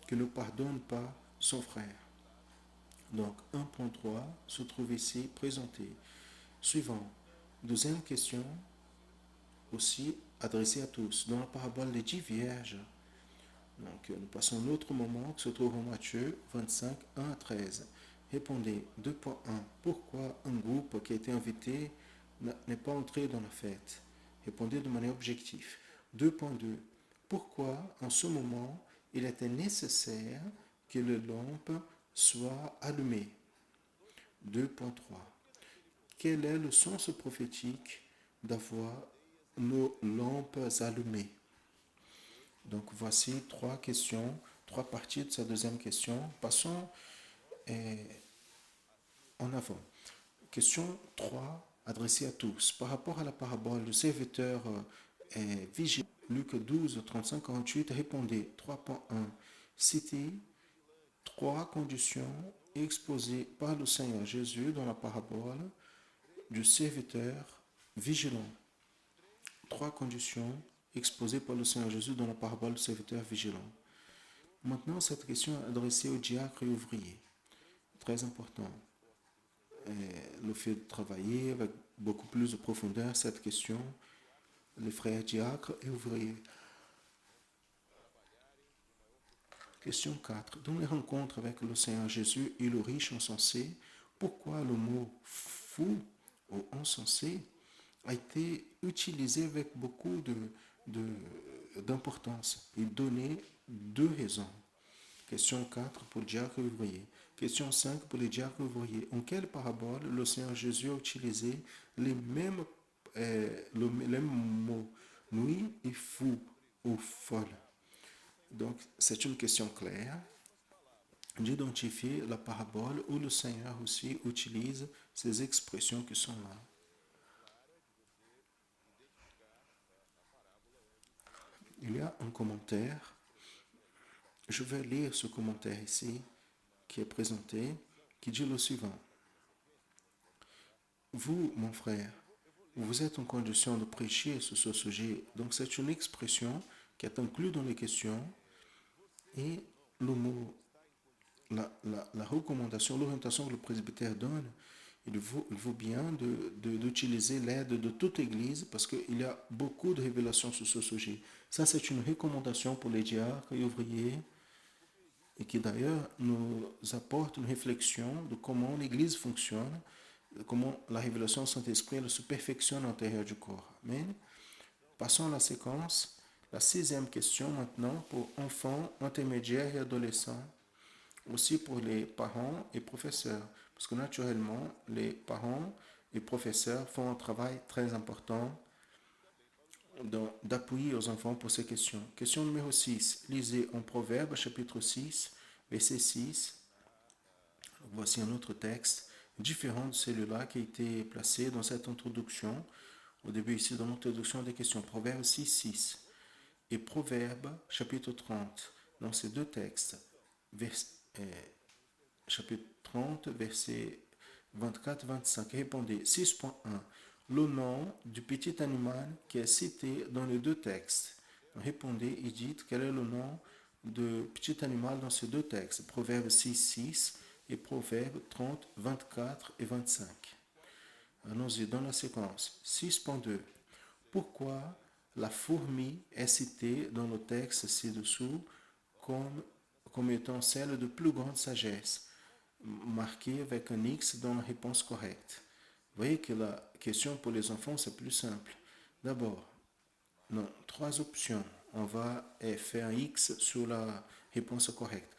qui ne pardonnent pas son frère? Donc, 1.3 se trouve ici présenté. Suivant, deuxième question, aussi adressée à tous. Dans la parabole des 10 vierges, donc nous passons un autre moment qui se trouve en Matthieu 25, 1 à 13. Répondez, 2.1. Pourquoi un groupe qui a été invité n'est pas entré dans la fête? Répondez de manière objective. 2.2. Pourquoi en ce moment il était nécessaire que les lampes soient allumées? 2.3. Quel est le sens prophétique d'avoir nos lampes allumées? Donc voici trois questions, trois parties de cette deuxième question. Passons en avant. Question 3, adressée à tous. Par rapport à la parabole du serviteur vigilant, Luc 12, 35-48, répondez 3.1. Citez trois conditions exposées par le Seigneur Jésus dans la parabole du serviteur vigilant. Trois conditions exposée par le Seigneur Jésus dans la parabole du serviteur vigilant. Maintenant, cette question est adressée aux diacres et ouvriers. Très important. Le fait de travailler avec beaucoup plus de profondeur cette question, les frères diacres et ouvriers. Question 4. Dans les rencontres avec le Seigneur Jésus et le riche insensé, pourquoi le mot fou ou insensé a été utilisé avec beaucoup d'importance et donné deux raisons. Question 4 pour le diacre et ouvrier. Question 5 pour les diacres et ouvriers. En quelle parabole le Seigneur Jésus a utilisé les mêmes mots, nuit et fou ou folle? Donc, c'est une question claire d'identifier la parabole où le Seigneur aussi utilise ces expressions qui sont là. Il y a un commentaire. Je vais lire ce commentaire ici qui est présenté, qui dit le suivant. Vous, mon frère, vous êtes en condition de prêcher sur ce sujet. Donc c'est une expression qui est inclue dans les questions et le mot, la recommandation, l'orientation que le presbytère donne, il vaut bien d'utiliser l'aide de toute Église parce qu'il y a beaucoup de révélations sur ce sujet. Ça, c'est une recommandation pour les diacres et ouvriers et qui d'ailleurs nous apporte une réflexion de comment l'Église fonctionne, de comment la révélation du Saint-Esprit se perfectionne à l'intérieur du corps. Amen. Passons à la séquence. La 6e question maintenant pour enfants, intermédiaires et adolescents, aussi pour les parents et professeurs. Parce que naturellement, les parents et professeurs font un travail très important d'appuyer aux enfants pour ces questions. Question numéro 6. Lisez en Proverbes, chapitre 6, verset 6. Voici un autre texte différent de celui-là qui a été placé dans cette introduction. Au début ici, dans l'introduction des questions. Proverbes 6, 6. Et Proverbes, chapitre 30. Dans ces deux textes, chapitre 30, verset 24-25. Répondez. 6.1. Le nom du petit animal qui est cité dans les deux textes. Répondez et dites quel est le nom du petit animal dans ces deux textes. Proverbes 6, 6 et Proverbes 30, 24 et 25. Allons-y dans la séquence. 6.2. Pourquoi la fourmi est citée dans le texte ci-dessous comme étant celle de plus grande sagesse, marquée avec un X dans la réponse correcte? Vous voyez que la question pour les enfants, c'est plus simple. D'abord, non, 3 options. On va faire un X sur la réponse correcte.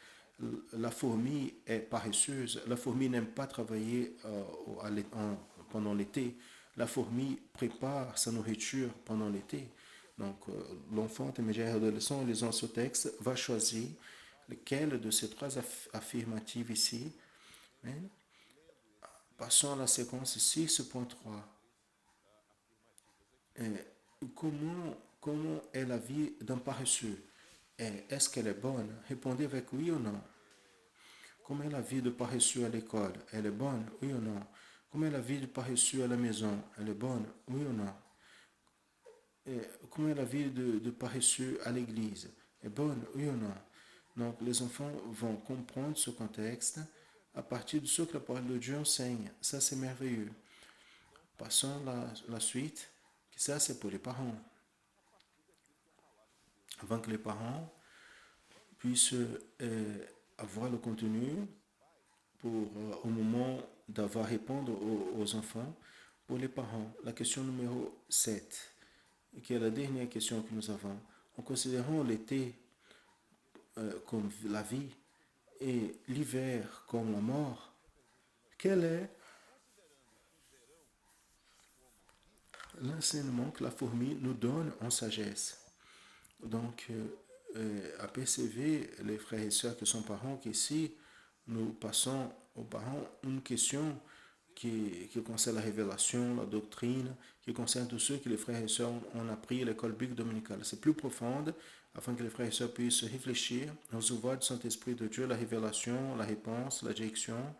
La fourmi est paresseuse. La fourmi n'aime pas travailler pendant l'été. La fourmi prépare sa nourriture pendant l'été. Donc, l'enfant intermédiaire et adolescent lisant ce texte va choisir lequel de ces 3 affirmatives ici. Passons à la séquence 6.3. Comment est la vie d'un paresseux? Est-ce qu'elle est bonne? Répondez avec oui ou non. Comment est la vie de paresseux à l'école? Elle est bonne? Oui ou non? Comment est la vie de paresseux à la maison? Elle est bonne? Oui ou non? Comment est la vie de paresseux à l'église? Elle est bonne? Oui ou non? Donc les enfants vont comprendre ce contexte à partir de ce que la parole de Dieu enseigne. Ça, c'est merveilleux. Passons à la suite. Ça, c'est pour les parents. Avant que les parents puissent avoir le contenu au moment d'avoir répondre aux enfants, pour les parents, la question numéro 7, qui est la dernière question que nous avons. En considérant l'été comme la vie et l'hiver comme la mort, quel est l'enseignement que la fourmi nous donne en sagesse? Donc, à percevoir les frères et sœurs qui sont parents, qu'ici, nous passons aux parents une question qui concerne la révélation, la doctrine, qui concerne tous ceux que les frères et sœurs ont appris à l'école biblique dominicale. C'est plus profonde, afin que les frères et sœurs puissent réfléchir aux ouvrages du Saint-Esprit de Dieu, la révélation, la réponse, la direction,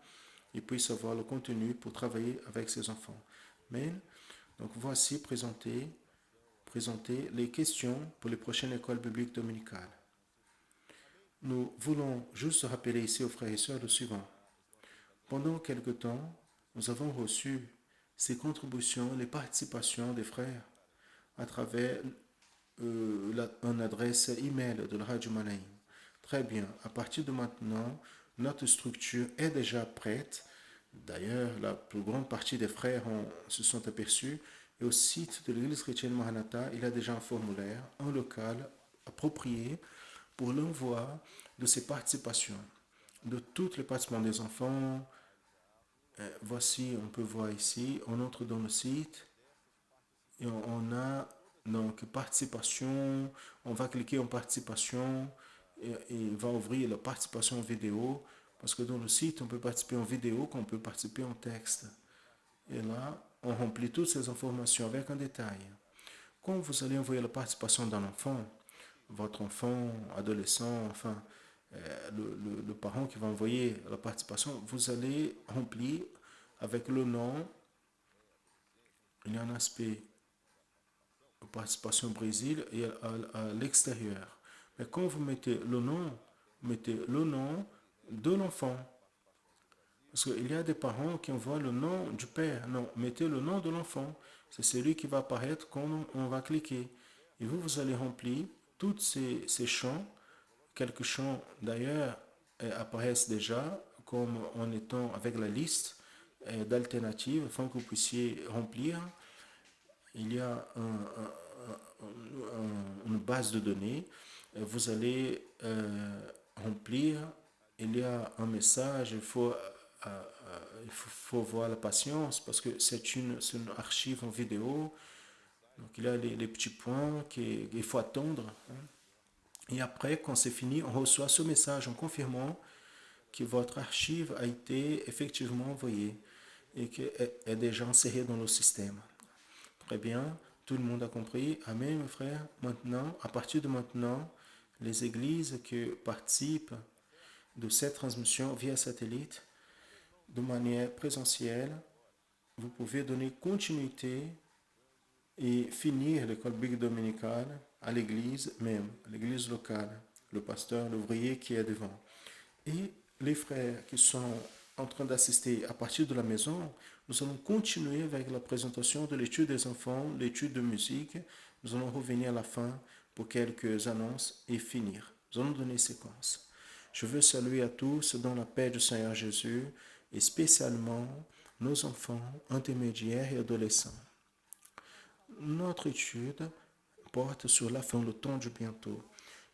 et puissent avoir le contenu pour travailler avec ses enfants. Amen. Donc voici présenté présenter les questions pour les prochaines écoles bibliques dominicales. Nous voulons juste rappeler ici aux frères et sœurs le suivant. Pendant quelque temps, nous avons reçu ces contributions, les participations des frères à travers une adresse email de la Radio Manaïm. Très bien, à partir de maintenant, notre structure est déjà prête. D'ailleurs, la plus grande partie des frères se sont aperçus. Et au site de l'Église chrétienne Maranatha, il y a déjà un formulaire, un local approprié pour l'envoi de ces participations, de toutes les participations des enfants. Voici, on peut voir ici, on entre dans le site et on a donc participation, on va cliquer en participation et il va ouvrir la participation en vidéo parce que dans le site on peut participer en vidéo comme on peut participer en texte. Et là, on remplit toutes ces informations avec un détail. Quand vous allez envoyer la participation d'un enfant, votre enfant, adolescent, enfin, le parent qui va envoyer la participation, vous allez remplir avec le nom. Il y a un aspect de participation au Brésil et à l'extérieur. Mais quand vous mettez le nom de l'enfant. Parce qu'il y a des parents qui envoient le nom du père. Non, mettez le nom de l'enfant. C'est celui qui va apparaître quand on va cliquer. Et vous allez remplir tous ces champs. Quelques champs, d'ailleurs, apparaissent déjà comme en étant avec la liste d'alternatives afin que vous puissiez remplir. Il y a une base de données. Vous allez remplir. Il y a un message. Il faut voir la patience parce que c'est une archive en vidéo. Donc il y a les petits points qu'il faut attendre. Et après, quand c'est fini, on reçoit ce message en confirmant que votre archive a été effectivement envoyée et qu'elle est déjà insérée dans le système. Très bien, tout le monde a compris. Amen, mes frères. Maintenant, à partir de maintenant, les églises qui participent de cette transmission via satellite, de manière présentielle, vous pouvez donner continuité et finir l'école biblique dominicale à l'église même, à l'église locale, le pasteur, l'ouvrier qui est devant. Et les frères qui sont en train d'assister à partir de la maison, nous allons continuer avec la présentation de l'étude des enfants, l'étude de musique. Nous allons revenir à la fin pour quelques annonces et finir. Nous allons donner séquence. Je veux saluer à tous dans la paix du Seigneur Jésus et spécialement nos enfants intermédiaires et adolescents. Notre étude porte sur la fin, le temps du bientôt.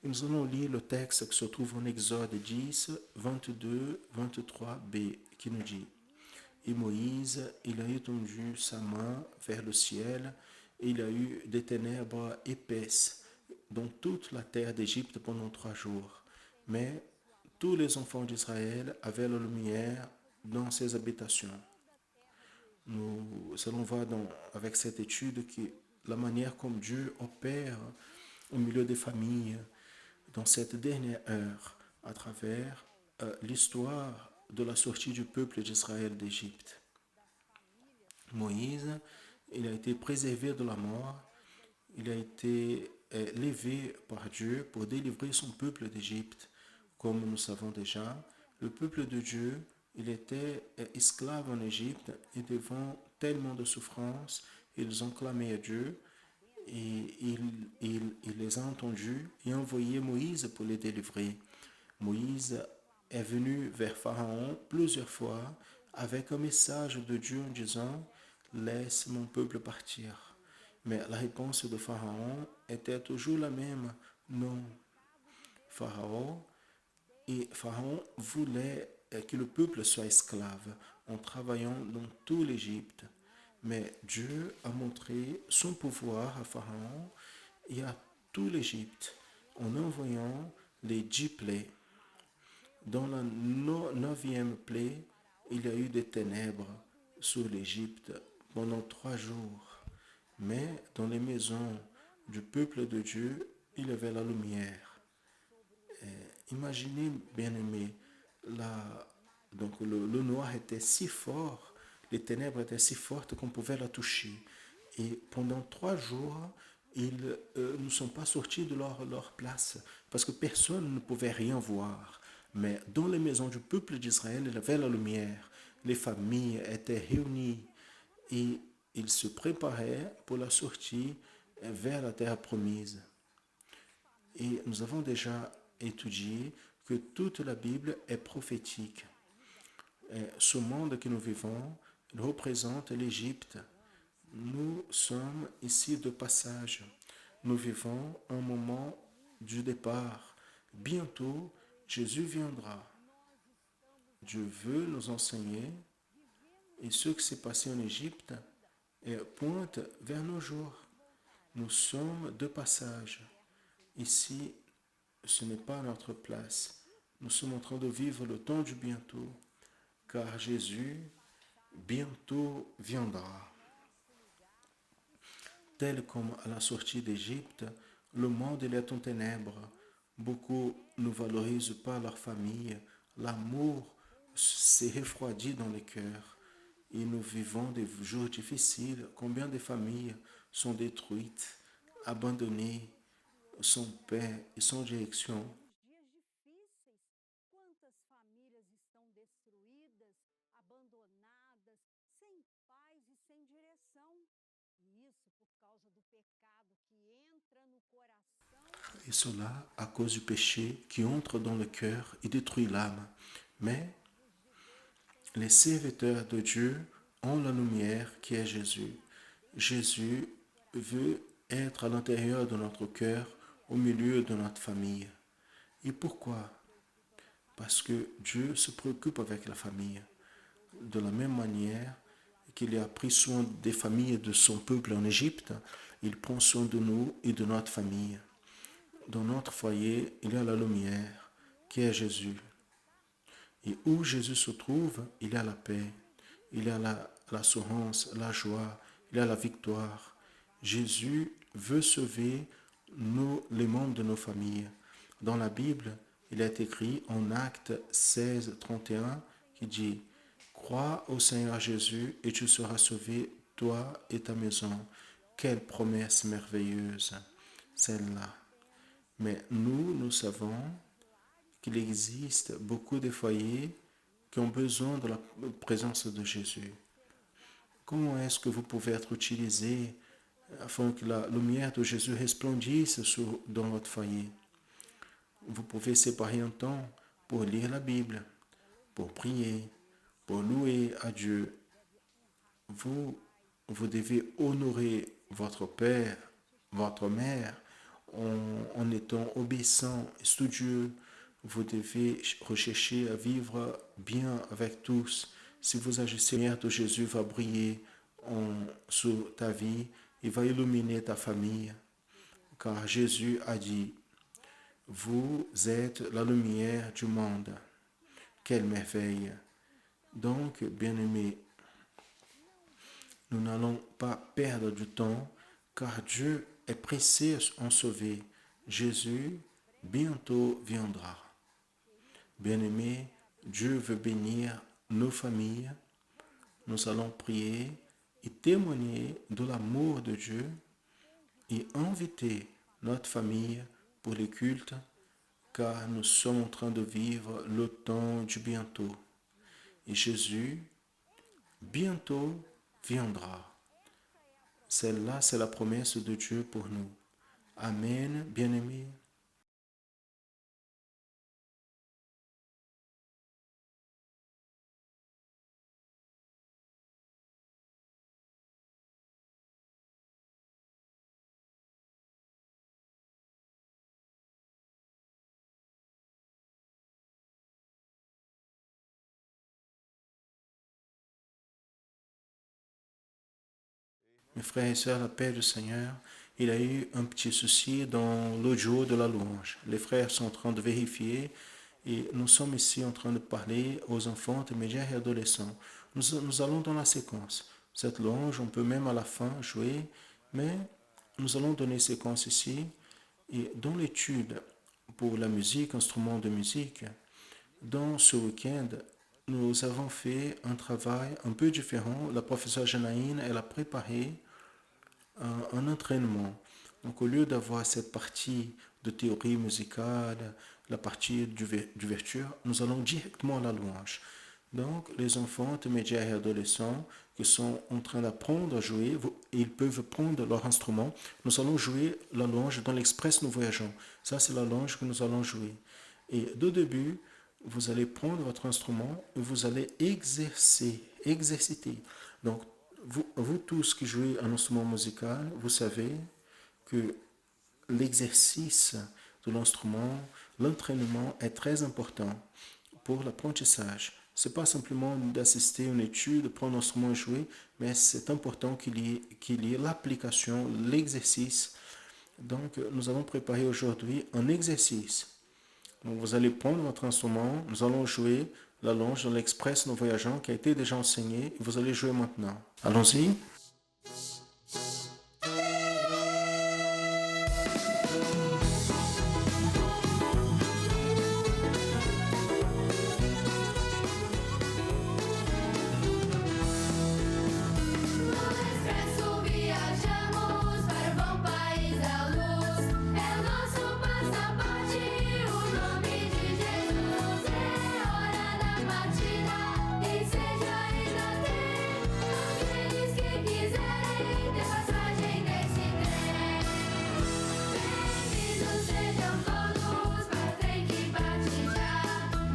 Et nous allons lire le texte qui se trouve en Exode 10, 22, 23b, qui nous dit « Et Moïse, il a étendu sa main vers le ciel, et il a eu des ténèbres épaisses dans toute la terre d'Égypte pendant 3 jours. Mais tous les enfants d'Israël avaient la lumière dans ses habitations. » Nous allons voir avec cette étude que la manière comme Dieu opère au milieu des familles dans cette dernière heure à travers l'histoire de la sortie du peuple d'Israël d'Égypte. Moïse, il a été préservé de la mort, il a été levé par Dieu pour délivrer son peuple d'Égypte. Comme nous savons déjà, le peuple de Dieu, il était esclave en Égypte et devant tellement de souffrances, ils ont clamé à Dieu et il les a entendus et a envoyé Moïse pour les délivrer. Moïse est venu vers Pharaon plusieurs fois avec un message de Dieu en disant « Laisse mon peuple partir ». Mais la réponse de Pharaon était toujours la même « Non ». Pharaon voulait que le peuple soit esclave en travaillant dans tout l'Égypte. Mais Dieu a montré son pouvoir à Pharaon et à tout l'Égypte en envoyant les 10 plaies. Dans la 9e plaie, il y a eu des ténèbres sur l'Égypte pendant 3 jours. Mais dans les maisons du peuple de Dieu, il y avait la lumière. Imaginez, bien-aimés, donc le noir était si fort, les ténèbres étaient si fortes qu'on pouvait la toucher. Et pendant 3 jours, ils ne sont pas sortis de leur place parce que personne ne pouvait rien voir. Mais dans les maisons du peuple d'Israël, il y avait la lumière. Les familles étaient réunies et ils se préparaient pour la sortie vers la terre promise. Et nous avons déjà étudié que toute la Bible est prophétique. Et ce monde que nous vivons représente l'Égypte. Nous sommes ici de passage. Nous vivons un moment du départ. Bientôt, Jésus viendra. Dieu veut nous enseigner et ce qui s'est passé en Égypte pointe vers nos jours. Nous sommes de passage. Ici, ce n'est pas notre place. Nous sommes en train de vivre le temps du bientôt, car Jésus bientôt viendra. Tel comme à la sortie d'Égypte, le monde il est en ténèbres. Beaucoup ne valorisent pas leur famille. L'amour s'est refroidi dans les cœurs. Et nous vivons des jours difficiles. Combien de familles sont détruites, abandonnées, sans paix et sans direction. Dias difíceis, quantas famílias estão destruídas, abandonadas, sem paz e sem direção. E isso por causa do pecado que entra no coração. Et cela à cause du péché qui entre dans le cœur et détruit l'âme. Mais les serviteurs de Dieu ont la lumière qui est Jésus. Jésus veut être à l'intérieur de notre cœur, au milieu de notre famille. Et pourquoi? Parce que Dieu se préoccupe avec la famille. De la même manière qu'il a pris soin des familles de son peuple en Égypte, il prend soin de nous et de notre famille. Dans notre foyer, il y a la lumière, qui est Jésus. Et où Jésus se trouve, il y a la paix, il y a l'assurance, la joie, il y a la victoire. Jésus veut sauver les membres de nos familles. Dans la Bible, il est écrit en Actes 16, 31, qui dit « Crois au Seigneur Jésus et tu seras sauvé, toi et ta maison. » Quelle promesse merveilleuse, celle-là. Mais nous savons qu'il existe beaucoup de foyers qui ont besoin de la présence de Jésus. Comment est-ce que vous pouvez être utilisé afin que la lumière de Jésus resplendisse dans votre foyer? Vous pouvez séparer un temps pour lire la Bible, pour prier, pour louer à Dieu. Vous devez honorer votre père, votre mère, en étant obéissant, studieux. Vous devez rechercher à vivre bien avec tous. Si vous agissez, la lumière de Jésus va briller sur ta vie et va illuminer ta famille. Car Jésus a dit, vous êtes la lumière du monde. Quelle merveille! Donc, bien-aimés, nous n'allons pas perdre du temps, car Dieu est pressé à en sauver. Jésus bientôt viendra. Bien-aimés, Dieu veut bénir nos familles. Nous allons prier et témoigner de l'amour de Dieu et inviter notre famille pour les cultes, car nous sommes en train de vivre le temps du bientôt. Et Jésus bientôt viendra. Celle-là, c'est la promesse de Dieu pour nous. Amen, bien-aimés. Mes frères et sœurs, la paix du Seigneur, il y a eu un petit souci dans l'audio de la louange. Les frères sont en train de vérifier et nous sommes ici en train de parler aux enfants, intermédiaires et adolescents. Nous allons dans la séquence. Cette louange, on peut même à la fin jouer, mais nous allons donner séquence ici. Et dans l'étude pour la musique, instrument de musique, dans ce week-end, nous avons fait un travail un peu différent. La professeure Janaïne, elle a préparé un entraînement Donc au lieu d'avoir cette partie de théorie musicale, la partie d'ouverture, nous allons directement à la louange. Donc les enfants intermédiaires et adolescents qui sont en train d'apprendre à jouer, ils peuvent prendre leur instrument. Nous allons jouer la louange dans l'Express Nous Voyageons. Ça, c'est la louange que nous allons jouer. Et de début, vous allez prendre votre instrument et vous allez exerciter. Donc, vous tous qui jouez un instrument musical, vous savez que l'exercice de l'instrument, l'entraînement est très important pour l'apprentissage. Ce n'est pas simplement d'assister à une étude, de prendre un instrument et jouer, mais c'est important qu'il y ait l'application, l'exercice. Donc, nous allons préparer aujourd'hui un exercice. Donc, vous allez prendre votre instrument, nous allons jouer la louange dans l'Express Nous Voyageons qui a été déjà enseignée et vous allez jouer maintenant. Allons-y. No expresso viajamos para o bom país da luz. É o nosso passaporte, o nome de Jesus. É hora da partida, e seja ainda tem aqueles que quiserem ter passagem nesse trem. Bem-vindos sejam todos para o trem que parte já.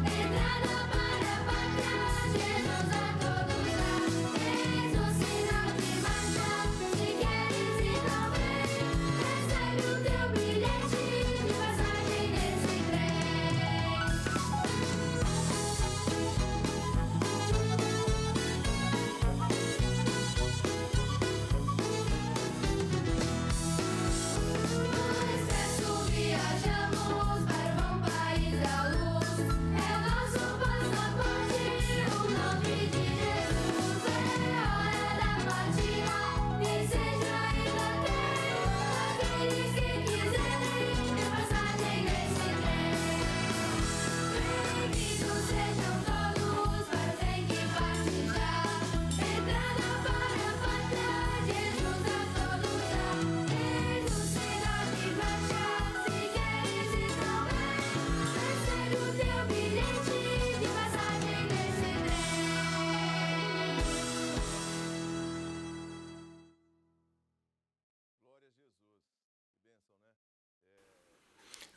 Entrada para a pátria, Jesus a todos dá. Eis o sinal de marcha, se queres ir também, recebe o teu bilhete de passagem nesse trem. No expresso viajamos para o bom país da luz. É o nosso passaporte, o nome de Jesus. É hora da partida, e seja ainda tem aqueles que quiserem ter passagem nesse trem. Bem-vindos sejam todos para o trem que parte já. Entrada para a pátria, Jesus a todos dá. Eis o sinal de marcha, se queres ir também, recebe o teu bilhete de passagem nesse trem.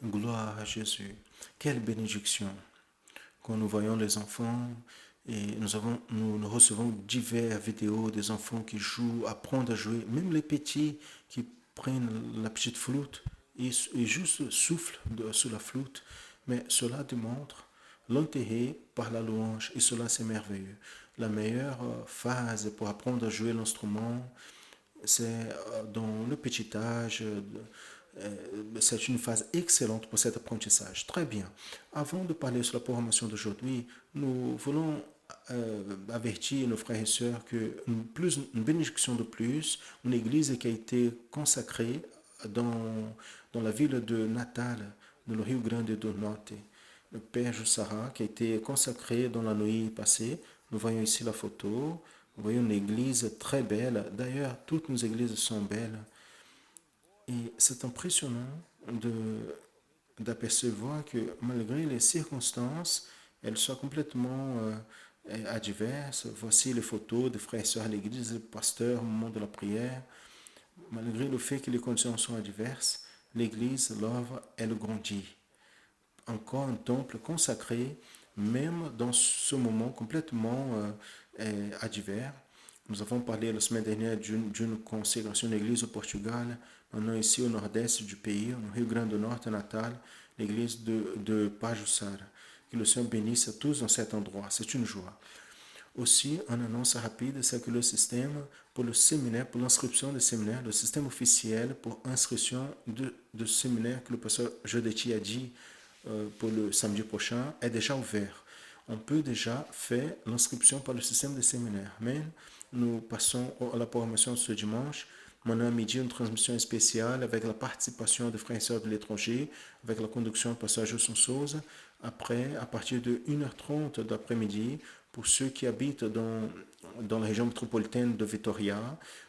Gloire à Jésus. Quelle bénédiction. Quand nous voyons les enfants et nous recevons diverses vidéos des enfants qui jouent, apprennent à jouer, même les petits qui prennent la petite flûte et juste soufflent sur la flûte. Mais cela démontre l'intérêt par la louange et cela c'est merveilleux. La meilleure phase pour apprendre à jouer l'instrument, c'est dans le petit âge. C'est une phase excellente pour cet apprentissage. Très bien. Avant de parler sur la programmation d'aujourd'hui, nous voulons avertir nos frères et sœurs que une bénédiction de plus, une église qui a été consacrée dans la ville de Natal, dans le Rio Grande do Norte. Le Père Jussara, qui a été consacré dans la nuit passée. Nous voyons ici la photo. Nous voyons une église très belle. D'ailleurs, toutes nos églises sont belles. Et c'est impressionnant d'apercevoir que malgré les circonstances, elles soient complètement adverses. Voici les photos des frères et sœurs à l'église, le pasteur au moment de la prière. Malgré le fait que les conditions sont adverses, l'église, l'œuvre, elle grandit. Encore un temple consacré, même dans ce moment complètement adverse. Nous avons parlé la semaine dernière d'une consécration d'église au Portugal, maintenant ici au nord-est du pays, au Rio Grande do Norte, à Natal, l'église de Pajussara. Que le Seigneur bénisse à tous dans cet endroit, c'est une joie. Aussi, une annonce rapide, c'est que le système pour le séminaire, pour l'inscription des séminaires, le système officiel pour inscription de séminaire que le pasteur Jodetti a dit pour le samedi prochain est déjà ouvert. On peut déjà faire l'inscription par le système de séminaire. Mais nous passons à la programmation ce dimanche. Maintenant à midi, une transmission spéciale avec la participation des frères et sœurs de l'étranger, avec la conduction du pasteur Justin Souza. Après, à partir de 1h30 d'après-midi, Pour ceux qui habitent dans la région métropolitaine de Vitoria,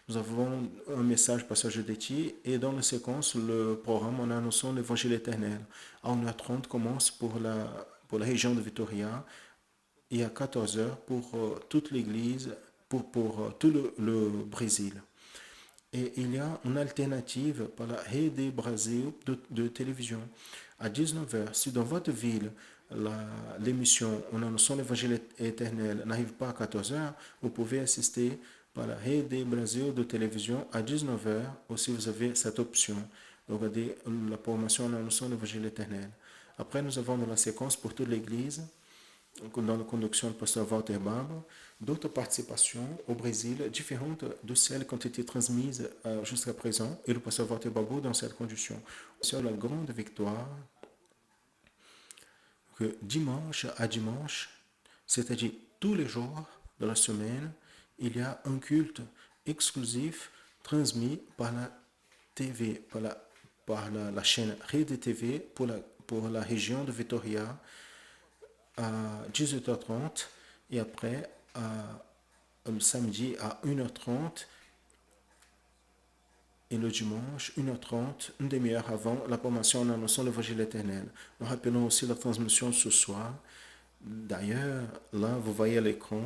nous avons un message passage d'été et dans la séquence, le programme en annonçant l'évangile éternel. À 1h30 commence pour la région de Vitoria et à 14h pour toute l'église, pour tout le Brésil. Et il y a une alternative par la Rede Brasil de télévision. À 19h, si dans votre ville, l'émission On annonçant l'évangile éternel n'arrive pas à 14h, vous pouvez assister par la Rede Brasil de télévision à 19h, aussi vous avez cette option de regarder la programmation En annonçant l'évangile éternel. Après, nous avons dans la séquence pour toute l'église, dans la conduction du pasteur Walter Barba, d'autres participations au Brésil différentes de celles qui ont été transmises jusqu'à présent et le pasteur Walter Barba dans cette condition. C'est la grande victoire que dimanche à dimanche, c'est-à-dire tous les jours de la semaine, il y a un culte exclusif transmis par la TV, par la chaîne Rede TV pour la région de Vitoria à 18h30 et après le samedi à 1h30 et le dimanche 1h30, une demi-heure avant la promotion en annonçant l'évangile éternel. Nous rappelons aussi la transmission ce soir. D'ailleurs, là, vous voyez à l'écran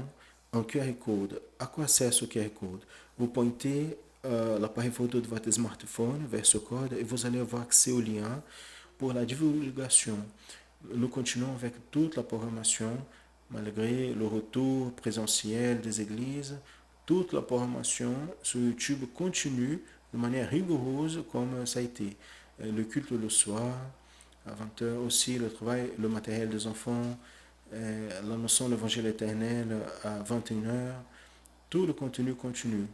un QR code. À quoi sert ce QR code? Vous pointez l'appareil photo de votre smartphone vers ce code et vous allez avoir accès au lien pour la divulgation. Nous continuons avec toute la programmation, malgré le retour présentiel des églises. Toute la programmation sur YouTube continue de manière rigoureuse comme ça a été. Le culte le soir, à 20h aussi, le travail, le matériel des enfants, l'annonçant de l'évangile éternel à 21h. Tout le contenu continue.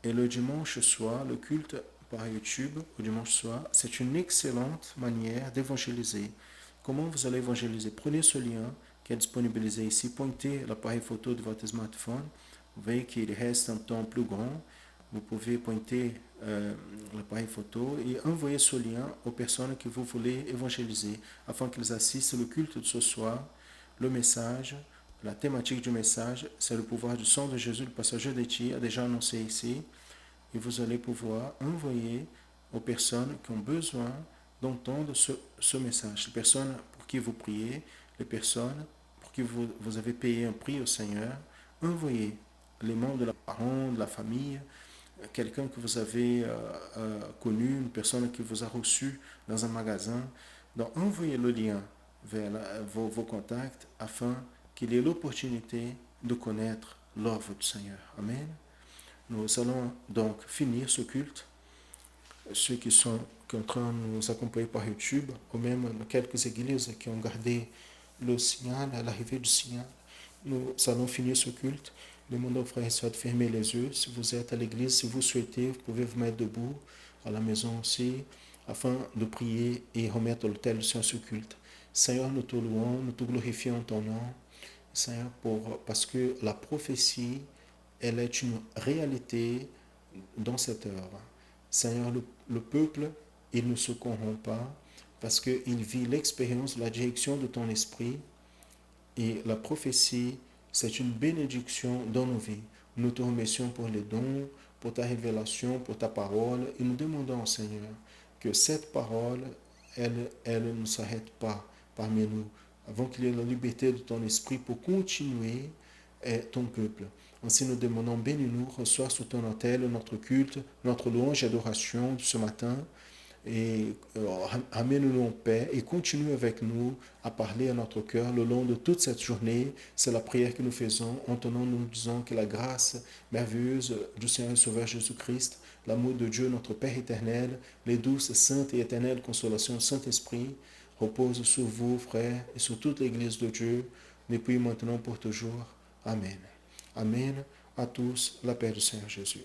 Et le dimanche soir, le culte par YouTube, au dimanche soir, c'est une excellente manière d'évangéliser. Comment vous allez évangéliser? Prenez ce lien qui est disponibilisé ici, pointez l'appareil photo de votre smartphone, vous voyez qu'il reste un temps plus grand, vous pouvez pointer l'appareil photo et envoyer ce lien aux personnes que vous voulez évangéliser, afin qu'ils assistent au culte de ce soir. Le message, la thématique du message, c'est le pouvoir du sang de Jésus, le passager d'été a déjà annoncé ici, et vous allez pouvoir envoyer aux personnes qui ont besoin d'entendre ce message. Les personnes pour qui vous priez, les personnes pour qui vous avez payé un prix au Seigneur, envoyez les membres de la parole, de la famille, quelqu'un que vous avez connu, une personne qui vous a reçu dans un magasin. Donc envoyez le lien vers vos contacts afin qu'il ait l'opportunité de connaître l'œuvre du Seigneur. Amen. Nous allons donc finir ce culte. Ceux qui sont en train de nous accompagner par YouTube, ou même quelques églises qui ont gardé le signal, à l'arrivée du signal, nous allons finir ce culte. Demandons aux frères et sœurs de fermer les yeux. Si vous êtes à l'église, si vous souhaitez, vous pouvez vous mettre debout, à la maison aussi, afin de prier et remettre l'autel du Seigneur ce culte. Seigneur, nous te louons, nous te glorifions ton nom, Seigneur, parce que la prophétie, elle est une réalité dans cette œuvre. Seigneur, le peuple, il ne se corrompt pas parce qu'il vit l'expérience de la direction de ton esprit et la prophétie, c'est une bénédiction dans nos vies. Nous te remercions pour les dons, pour ta révélation, pour ta parole et nous demandons, Seigneur, que cette parole, elle ne s'arrête pas parmi nous, avant qu'il y ait la liberté de ton esprit pour continuer ton peuple. Ainsi nous demandons, bénis-nous, reçois sous ton autel notre culte, notre louange et adoration de ce matin, et amène-nous en paix et continue avec nous à parler à notre cœur le long de toute cette journée. C'est la prière que nous faisons. En ton nom, nous disons que la grâce merveilleuse du Seigneur et Sauveur Jésus-Christ, l'amour de Dieu, notre Père éternel, les douces, saintes et éternelles consolations du Saint-Esprit reposent sur vous, frères, et sur toute l'Église de Dieu, depuis maintenant pour toujours. Amen. Amen. À tous, la paix du Seigneur Jésus.